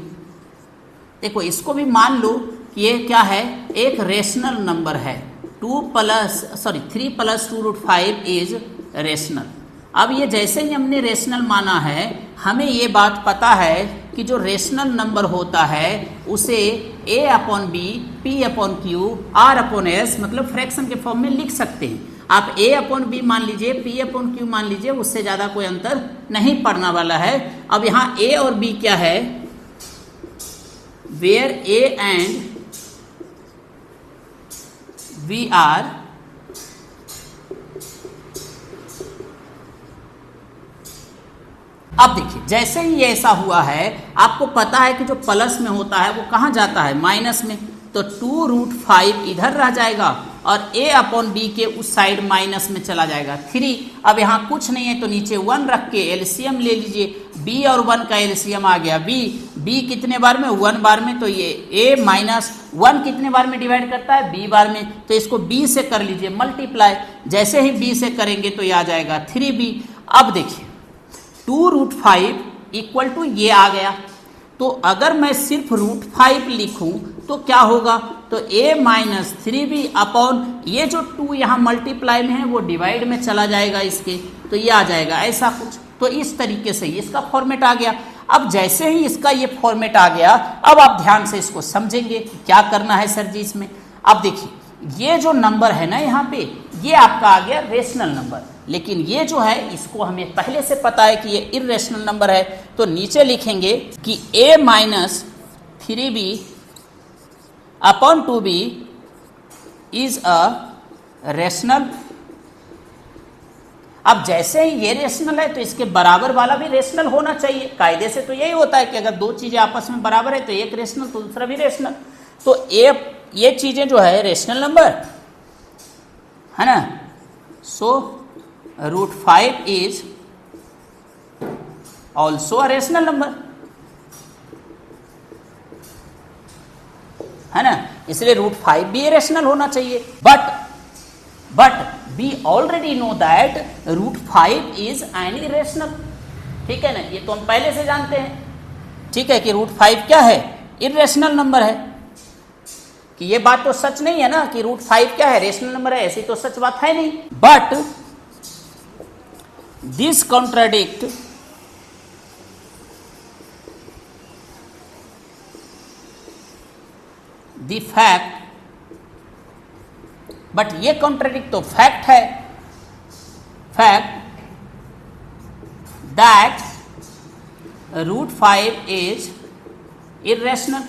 देखो इसको भी मान लो कि ये क्या है, एक रेशनल नंबर है। 3 + 2 √5 इज रेशनल। अब ये जैसे ही हमने रेशनल माना है, हमें ये बात पता है कि जो रेशनल नंबर होता है उसे a upon B, p upon Q, r upon s मतलब फ्रैक्शन के फॉर्म में लिख सकते हैं। आप a अपॉन बी मान लीजिए, p अपॉन क्यू मान लीजिए, उससे ज़्यादा कोई अंतर नहीं पड़ने वाला है। अब यहाँ a और b क्या है, where a and v are अब देखिए जैसे ही ये ऐसा हुआ है, आपको पता है कि जो प्लस में होता है वो कहाँ जाता है, माइनस में, तो 2√5 इधर रह जाएगा और a अपॉन बी के उस साइड माइनस में चला जाएगा 3। अब यहाँ कुछ नहीं है तो नीचे 1 रख के एलसीएम ले लीजिए, b और 1 का एलसीएम आ गया b कितने बार में, 1 बार में, तो ये a माइनस 1 कितने बार में डिवाइड करता है, b बार में, तो इसको b से कर लीजिए मल्टीप्लाई। जैसे ही b से करेंगे तो ये आ जाएगा 3b। अब देखिए 2√5 इक्वल टू ये आ गया, तो अगर मैं सिर्फ √5 लिखूं तो क्या होगा, तो a माइनस 3b अपॉन ये जो 2 यहाँ मल्टीप्लाई में है वो डिवाइड में चला जाएगा इसके, तो ये आ जाएगा ऐसा कुछ। तो इस तरीके से इसका फॉर्मेट आ गया। अब जैसे ही इसका ये फॉर्मेट आ गया, अब आप ध्यान से इसको समझेंगे कि क्या करना है सर जी इसमें। अब देखिए ये जो नंबर है ना यहाँ पे, ये आपका आ गया रेशनल नंबर, लेकिन ये जो है इसको हमें पहले से पता है कि ये इर्रेशनल नंबर है, तो नीचे लिखेंगे कि a minus 3b upon 2b is a rational. अब जैसे ही ये रेशनल है तो इसके बराबर वाला भी रेशनल होना चाहिए। कायदे से तो यही होता है कि अगर दो चीजें आपस में बराबर है तो एक रेशनल तो दूसरा भी रेशनल। तो ये चीजें जो है रेशनल नंबर है ना, so √5 is also a rational number, है ना, इसलिए √5 भी रेशनल होना चाहिए। But we already know that √5 is an irrational. ठीक है ना, ये तो हम पहले से जानते हैं, ठीक है, कि √5 क्या है, इरेशनल नंबर है। कि ये बात तो सच नहीं है ना कि √5 क्या है, रेशनल नंबर है, ऐसी तो सच बात है नहीं। But this contradict the fact, but ये कॉन्ट्राडिक्ट तो फैक्ट है, फैक्ट दैट √5 इज इरेशनल।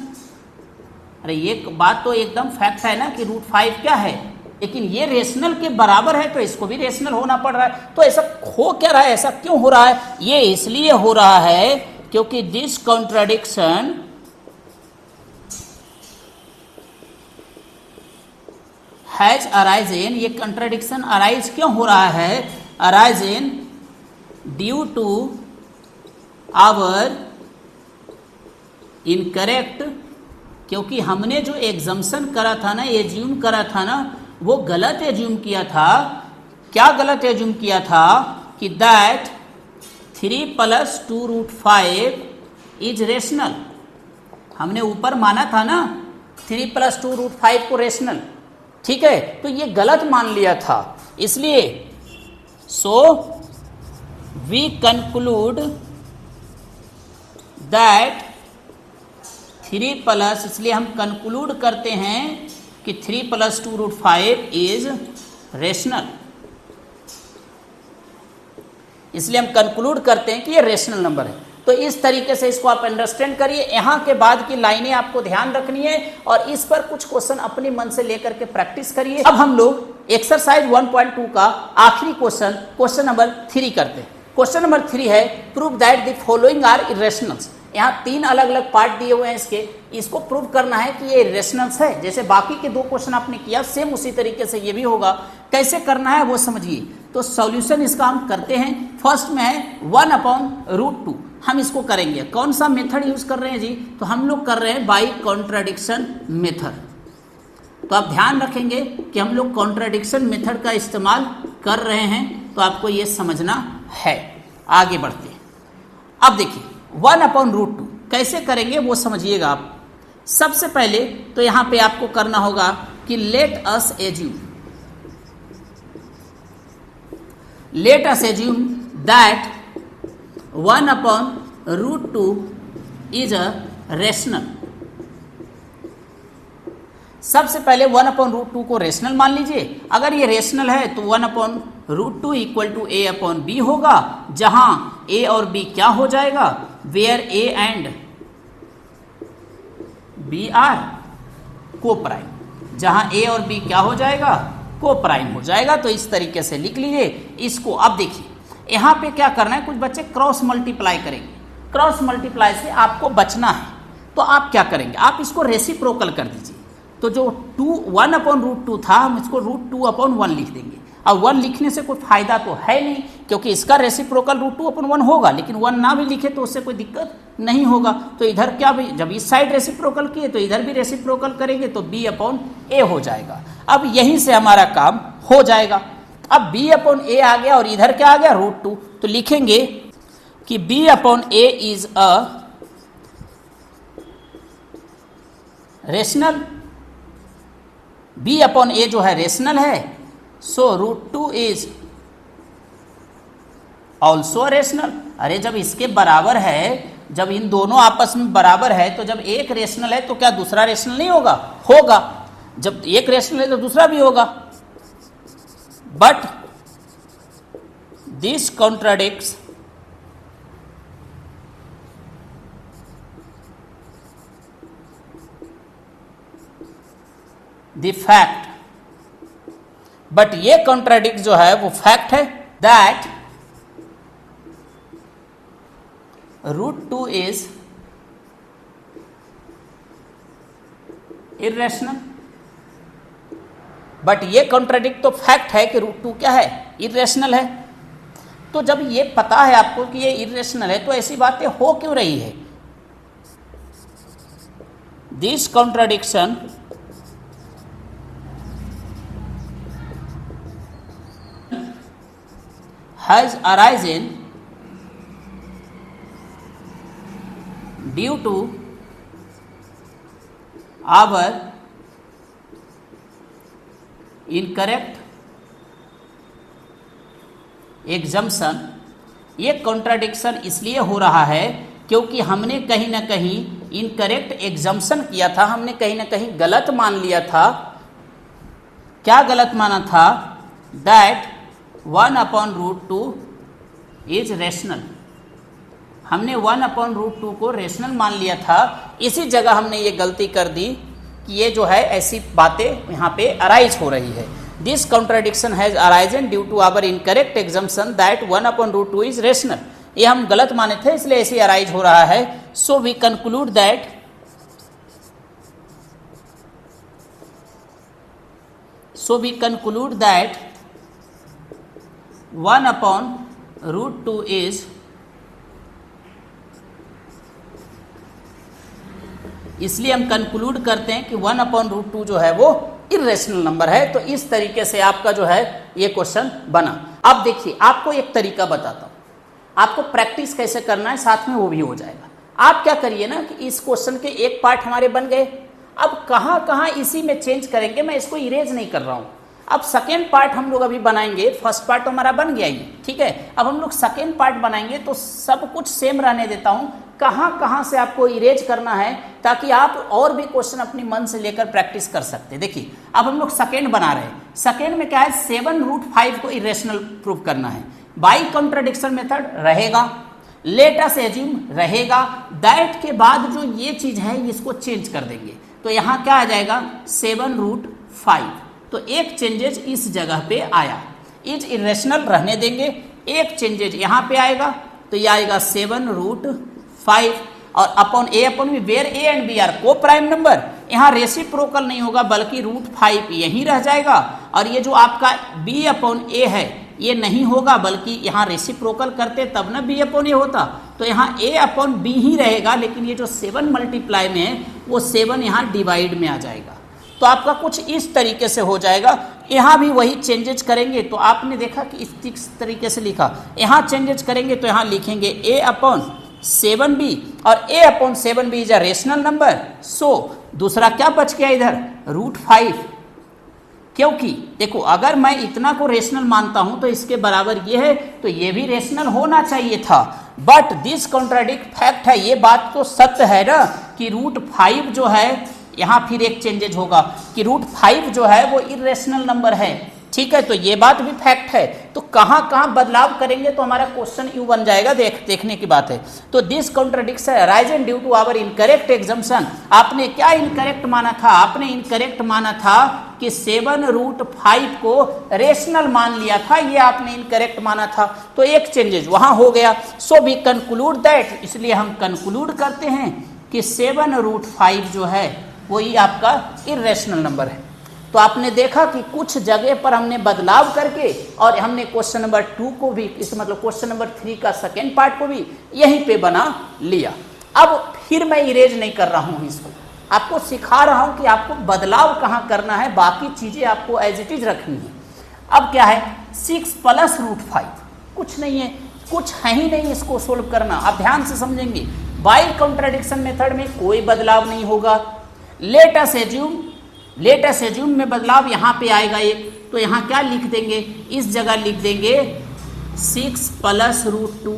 अरे ये बात तो एकदम फैक्ट है ना कि √5 क्या है, लेकिन ये रेशनल के बराबर है तो इसको भी रेशनल होना पड़ रहा है। तो ऐसा हो क्या रहा है, ऐसा क्यों हो रहा है, ये इसलिए हो रहा है क्योंकि दिस कॉन्ट्राडिक्शन हैज अराइजन, ये कंट्राडिक्शन अराइज क्यों हो रहा है, arisen due to our incorrect, क्योंकि हमने जो एग्जम्पशन करा था ना, एज्यूम करा था ना, वो गलत एज्यूम किया था। क्या गलत एज्यूम किया था कि दैट 3 + 2√5 इज रेशनल। हमने ऊपर माना था ना 3 + 2√5 को रेशनल, ठीक है, तो ये गलत मान लिया था, इसलिए सो वी कंक्लूड दैट 3 इसलिए हम कंक्लूड करते हैं कि 3 + 2√5 इज रेशनल। इसलिए हम कंक्लूड करते हैं कि ये रेशनल नंबर है। तो इस तरीके से इसको आप अंडरस्टैंड करिए। यहाँ के बाद की लाइनें आपको ध्यान रखनी है और इस पर कुछ क्वेश्चन अपने मन से लेकर के प्रैक्टिस करिए। अब हम लोग एक्सरसाइज 1.2 का आखिरी क्वेश्चन नंबर 3 करते हैं। क्वेश्चन नंबर 3 है prove that the following are irrationals. यहाँ 3 अलग अलग पार्ट दिए हुए हैं इसके, इसको प्रूव करना है कि ये इरेशनल्स है। जैसे बाकी के 2 क्वेश्चन आपने किया सेम उसी तरीके से ये भी होगा। कैसे करना है वो समझिए। तो सॉल्यूशन इसका हम करते हैं। फर्स्ट में है 1/√2, हम इसको करेंगे। कौन सा मेथड यूज कर रहे हैं जी, तो हम लोग कर रहे हैं बाई कॉन्ट्राडिक्शन मेथड। तो आप ध्यान रखेंगे कि हम लोग कॉन्ट्राडिक्शन मेथड का इस्तेमाल कर रहे हैं, तो आपको ये समझना है। आगे बढ़ते हैं। अब देखिए 1/√2 कैसे करेंगे वो समझिएगा आप। सबसे पहले तो यहाँ पे आपको करना होगा कि let us assume that 1/√2 is a rational. सबसे पहले 1/√2 को रेशनल मान लीजिए। अगर ये रेशनल है तो 1/√2 इक्वल टू a/b होगा, जहां a और b क्या हो जाएगा, where a and b are coprime, जहां a और b क्या हो जाएगा, को प्राइम हो जाएगा। तो इस तरीके से लिख लीजिए इसको। अब देखिए यहां पे क्या करना है, कुछ बच्चे क्रॉस मल्टीप्लाई करेंगे। क्रॉस मल्टीप्लाई से आपको बचना है, तो आप क्या करेंगे, आप इसको रेसिप्रोकल कर दीजिए। तो जो 1/√2 था, हम इसको √2/1 लिख देंगे। अब 1 लिखने से कोई फायदा तो है नहीं, क्योंकि इसका रेसिप्रोकल √2/1 होगा, लेकिन 1 ना भी लिखे तो उससे कोई दिक्कत नहीं होगा। तो इधर क्या भी, जब इस साइड रेसिप्रोकल किए तो इधर भी रेसिप्रोकल करेंगे तो b/a हो जाएगा। अब यहीं से हमारा काम हो जाएगा। अब b/a आ गया और इधर क्या आ गया, √2। तो लिखेंगे कि b/a is a rational. b/a जो है रेशनल है, सो √2 इज ऑल्सो रेशनल। अरे जब इसके बराबर है, जब इन दोनों आपस में बराबर है, तो जब एक रेशनल है तो क्या दूसरा रेशनल नहीं होगा, होगा। जब एक रेशनल है तो दूसरा भी होगा। But this contradicts the fact, but ये कॉन्ट्राडिक्ट जो है वो फैक्ट है, दैट √2 इज इर्रेशनल। बट ये कॉन्ट्राडिक्ट तो फैक्ट है कि √2 क्या है, इर्रेशनल है। तो जब ये पता है आपको कि ये इर्रेशनल है, तो ऐसी बातें हो क्यों रही है। This contradiction has arisen due to our incorrect assumption। ये कॉन्ट्राडिक्शन इसलिए हो रहा है क्योंकि हमने कहीं ना कहीं इनकरेक्ट एग्जम्पशन किया था, हमने कहीं ना कहीं गलत मान लिया था। क्या गलत माना था, दैट 1/√2 इज रेशनल। हमने 1/√2 को रेशनल मान लिया था। इसी जगह हमने ये गलती कर दी कि ये जो है ऐसी बातें यहाँ पे अराइज हो रही है। This contradiction has arisen due to our incorrect assumption that 1/√2 is rational. ये हम गलत माने थे, इसलिए ऐसे अराइज हो रहा है। So we conclude that that 1/√2 is, इसलिए हम कंक्लूड करते हैं कि 1/√2 जो है वो इर्रेशनल नंबर है। तो इस तरीके से आपका जो है ये क्वेश्चन बना। अब देखिए आपको एक तरीका बताता हूं, आपको प्रैक्टिस कैसे करना है, साथ में वो भी हो जाएगा। आप क्या करिए ना कि इस क्वेश्चन के एक पार्ट हमारे बन गए, अब कहां कहां इसी में चेंज करेंगे, मैं इसको इरेज नहीं कर रहा हूं। अब सेकेंड पार्ट हम लोग अभी बनाएंगे, फर्स्ट पार्ट तो हमारा बन गया ही, ठीक है। अब हम लोग सेकेंड पार्ट बनाएंगे तो सब कुछ सेम रहने देता हूं, कहां कहां से आपको इरेज करना है ताकि आप और भी क्वेश्चन अपने मन से लेकर प्रैक्टिस कर सकते हैं। देखिए अब हम लोग सेकेंड बना रहे हैं। सेकेंड में क्या है, 7√5 को इरेशनल प्रूव करना है। बाई कॉन्ट्राडिक्शन मेथड रहेगा, लेट अस एज्यूम रहेगा, दैट के बाद जो ये चीज है इसको चेंज कर देंगे। तो यहां क्या आ जाएगा, 7√5। तो एक चेंजेज इस जगह पे आया, इज इरेशनल रहने देंगे, एक चेंजेज यहां पे आएगा, तो ये आएगा 7√5 और upon a/b, where a and b are coprime number. यहां रेसिप्रोकल नहीं होगा बल्कि √5 यहीं रह जाएगा, और ये जो आपका b/a है ये नहीं होगा बल्कि यहां रेसिप्रोकल करते तब ना b/a होता, तो यहां a/b ही रहेगा, लेकिन ये जो 7 मल्टीप्लाई में है वो 7 यहां डिवाइड में आ जाएगा। तो आपका कुछ इस तरीके से हो जाएगा। यहां भी वही चेंजेस करेंगे, तो आपने देखा कि इस तरीके से लिखा, यहां चेंजेस करेंगे तो यहां लिखेंगे a/7b, और a/7b is a rational number. So दूसरा क्या बच गया इधर, √5, क्योंकि देखो अगर मैं इतना को रेशनल मानता हूं तो इसके बराबर ये है, तो ये भी रेशनल होना चाहिए था। बट दिस कॉन्ट्राडिक्ट फैक्ट है, ये बात तो सत्य है ना कि √5 जो है, यहां फिर एक चेंजेज होगा कि √5 जो है वो इरेशनल नंबर है, ठीक है, तो ये बात भी फैक्ट है। तो कहां कहां बदलाव करेंगे तो हमारा क्वेश्चन यू बन जाएगा, देखने की बात है। तो this contradiction arisen due to our incorrect assumption. आपने क्या इनकरेक्ट माना था? आपने इनकरेक्ट माना था कि 7√5 को रेशनल मान लिया था, ये आपने इनकरेक्ट माना था, तो एक चेंजेस वहां हो गया। सो वी कंक्लूड दैट, इसलिए हम कंक्लूड करते हैं कि 7√5 जो है वही आपका इरेशनल नंबर है। तो आपने देखा कि कुछ जगह पर हमने बदलाव करके और हमने क्वेश्चन नंबर 2 को भी, इस मतलब क्वेश्चन नंबर 3 का सेकेंड पार्ट को भी यहीं पे बना लिया। अब फिर मैं इरेज नहीं कर रहा हूं इसको, आपको सिखा रहा हूं कि आपको बदलाव कहां करना है, बाकी चीजें आपको एज इट इज रखनी है। अब क्या है 6 + √5, कुछ नहीं है, कुछ है ही नहीं इसको सोल्व करना। आप ध्यान से समझेंगे, बाय कॉन्ट्राडिक्शन मेथड में कोई बदलाव नहीं होगा। लेट अस एज्यूम में बदलाव यहाँ पे आएगा एक, तो यहाँ क्या लिख देंगे, इस जगह लिख देंगे 6 + √2,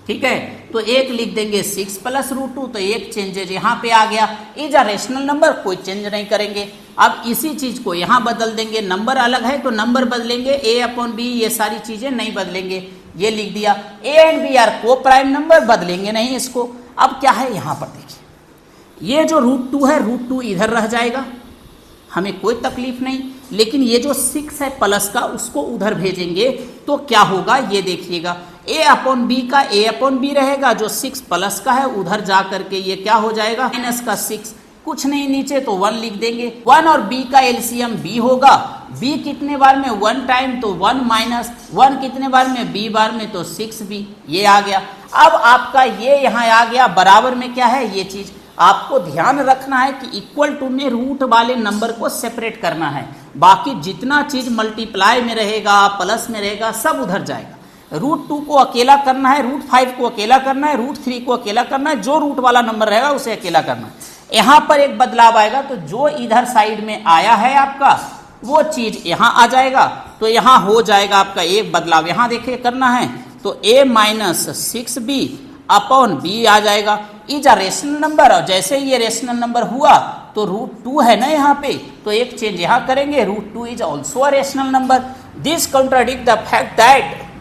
ठीक है, तो एक लिख देंगे 6 + √2, तो एक चेंजेज यहाँ पे आ गया। इज अ रेशनल नंबर, कोई चेंज नहीं करेंगे। अब इसी चीज को यहाँ बदल देंगे, नंबर अलग है तो नंबर बदलेंगे, a/b ये सारी चीजें नहीं बदलेंगे, ये लिख दिया। a and b are coprime number, बदलेंगे नहीं इसको। अब क्या है यहाँ पर देखिए, ये जो √2 है, √2 इधर रह जाएगा, हमें कोई तकलीफ नहीं, लेकिन ये जो 6 है प्लस का, उसको उधर भेजेंगे तो क्या होगा ये देखिएगा, a/b का a/b रहेगा, जो 6 प्लस का है उधर जा करके ये क्या हो जाएगा माइनस का 6, कुछ नहीं नीचे तो 1 लिख देंगे। 1 और b का एलसीएम b होगा, b कितने बार में 1 टाइम तो 1 माइनस 1 कितने बार में b बार में तो 6b, ये आ गया। अब आपका ये यहाँ आ गया, बराबर में क्या है ये चीज आपको ध्यान रखना है कि इक्वल टू में रूट वाले नंबर को सेपरेट करना है, बाकी जितना चीज मल्टीप्लाई में रहेगा, प्लस में रहेगा, सब उधर जाएगा। √2 को अकेला करना है, √5 को अकेला करना है, √3 को अकेला करना है, जो रूट वाला नंबर रहेगा उसे अकेला करना है। यहाँ पर एक बदलाव आएगा, तो जो इधर साइड में आया है आपका वो चीज यहाँ आ जाएगा, तो यहाँ हो जाएगा आपका एक बदलाव, यहाँ देखिए करना है, तो a-6b/b आ जाएगा। इज अ रेशनल नंबर, और जैसे ये रेशनल नंबर हुआ तो √2 है ना यहाँ पे, तो एक चेंज यहाँ करेंगे, √2 is also a rational number. This contradict the fact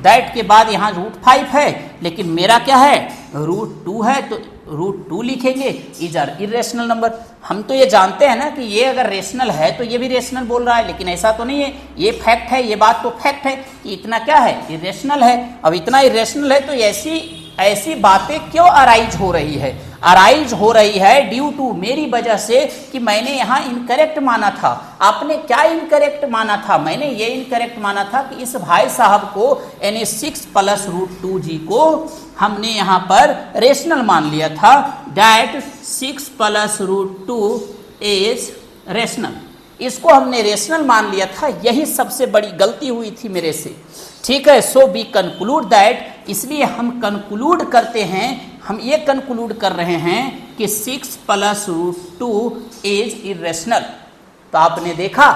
that के बाद यहाँ √5 है, लेकिन मेरा क्या है √2 है, तो √2 लिखेंगे, इज आर इरेशनल नंबर। हम तो ये जानते हैं ना कि ये अगर रेशनल है तो ये भी रेशनल बोल रहा है, लेकिन ऐसा तो नहीं है, ये फैक्ट है, ये बात तो फैक्ट है कि इतना क्या है इरेशनल है। अब इतना इरेशनल है तो ऐसी बातें क्यों अराइज हो रही है? अराइज हो रही है ड्यू टू मेरी वजह से कि मैंने यहाँ इनकरेक्ट माना था। आपने क्या इनकरेक्ट माना था? मैंने ये इनकरेक्ट माना था कि इस भाई साहब को यानी 6 + √2g को हमने यहाँ पर रेशनल मान लिया था, दैट 6 + √2 इज रेशनल, इसको हमने रेशनल मान लिया था, यही सबसे बड़ी गलती हुई थी मेरे से, ठीक है। सो वी कंक्लूड दैट, इसलिए हम कंक्लूड करते हैं, हम ये कंक्लूड कर रहे हैं कि 6 + √2 इज इरेशनल। तो आपने देखा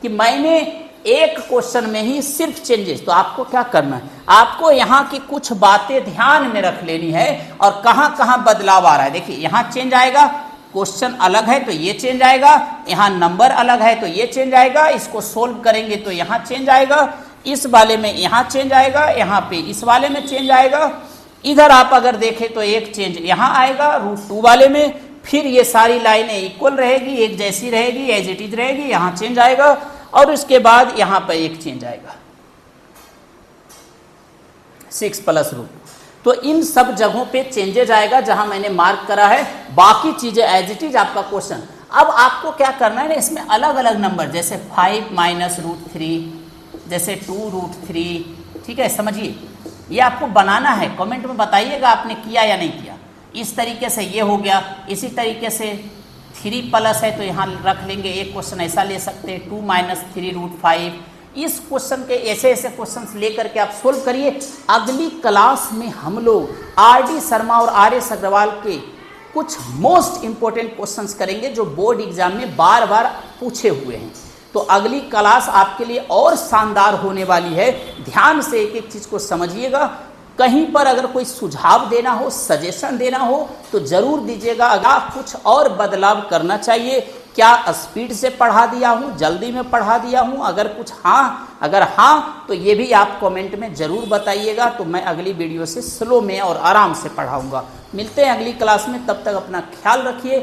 कि मैंने एक क्वेश्चन में ही सिर्फ चेंजेस, तो आपको क्या करना है, आपको यहाँ की कुछ बातें ध्यान में रख लेनी है और कहाँ कहाँ बदलाव आ रहा है। देखिए यहाँ चेंज आएगा, क्वेश्चन अलग है तो ये चेंज आएगा, यहाँ नंबर अलग है तो ये चेंज आएगा, इसको सोल्व करेंगे तो यहाँ चेंज आएगा, इस वाले में यहाँ चेंज आएगा, यहाँ पे इस वाले में चेंज आएगा। इधर आप अगर देखें तो एक चेंज यहाँ आएगा √2 वाले में, फिर ये सारी लाइनें इक्वल रहेगी, एक जैसी रहेगी, एज इट इज रहेगी, यहाँ चेंज आएगा, और उसके बाद यहाँ पर एक चेंज आएगा 6 + √2। तो इन सब जगहों पे चेंजेज आएगा जहां मैंने मार्क करा है, बाकी चीजें एज इट इज आपका क्वेश्चन। अब आपको क्या करना है ना, इसमें अलग अलग नंबर जैसे 5 - √3, जैसे 2 √3, ठीक है, समझिए ये आपको बनाना है, कमेंट में बताइएगा आपने किया या नहीं किया। इस तरीके से ये हो गया, इसी तरीके से 3+ है तो यहाँ रख लेंगे, एक क्वेश्चन ऐसा ले सकते हैं 2 - 3 √5। इस क्वेश्चन के ऐसे क्वेश्चंस लेकर के आप सोल्व करिए। अगली क्लास में हम लोग RD शर्मा और RS अग्रवाल के कुछ मोस्ट इंपोर्टेंट क्वेश्चंस करेंगे जो बोर्ड एग्जाम में बार बार पूछे हुए हैं। तो अगली क्लास आपके लिए और शानदार होने वाली है, ध्यान से एक एक चीज को समझिएगा। कहीं पर अगर कोई सुझाव देना हो, सजेशन देना हो तो जरूर दीजिएगा। अगर कुछ और बदलाव करना चाहिए, क्या स्पीड से पढ़ा दिया हूँ, जल्दी में पढ़ा दिया हूँ, अगर हाँ तो ये भी आप कमेंट में जरूर बताइएगा, तो मैं अगली वीडियो से स्लो में और आराम से पढ़ाऊंगा। मिलते हैं अगली क्लास में, तब तक अपना ख्याल रखिए।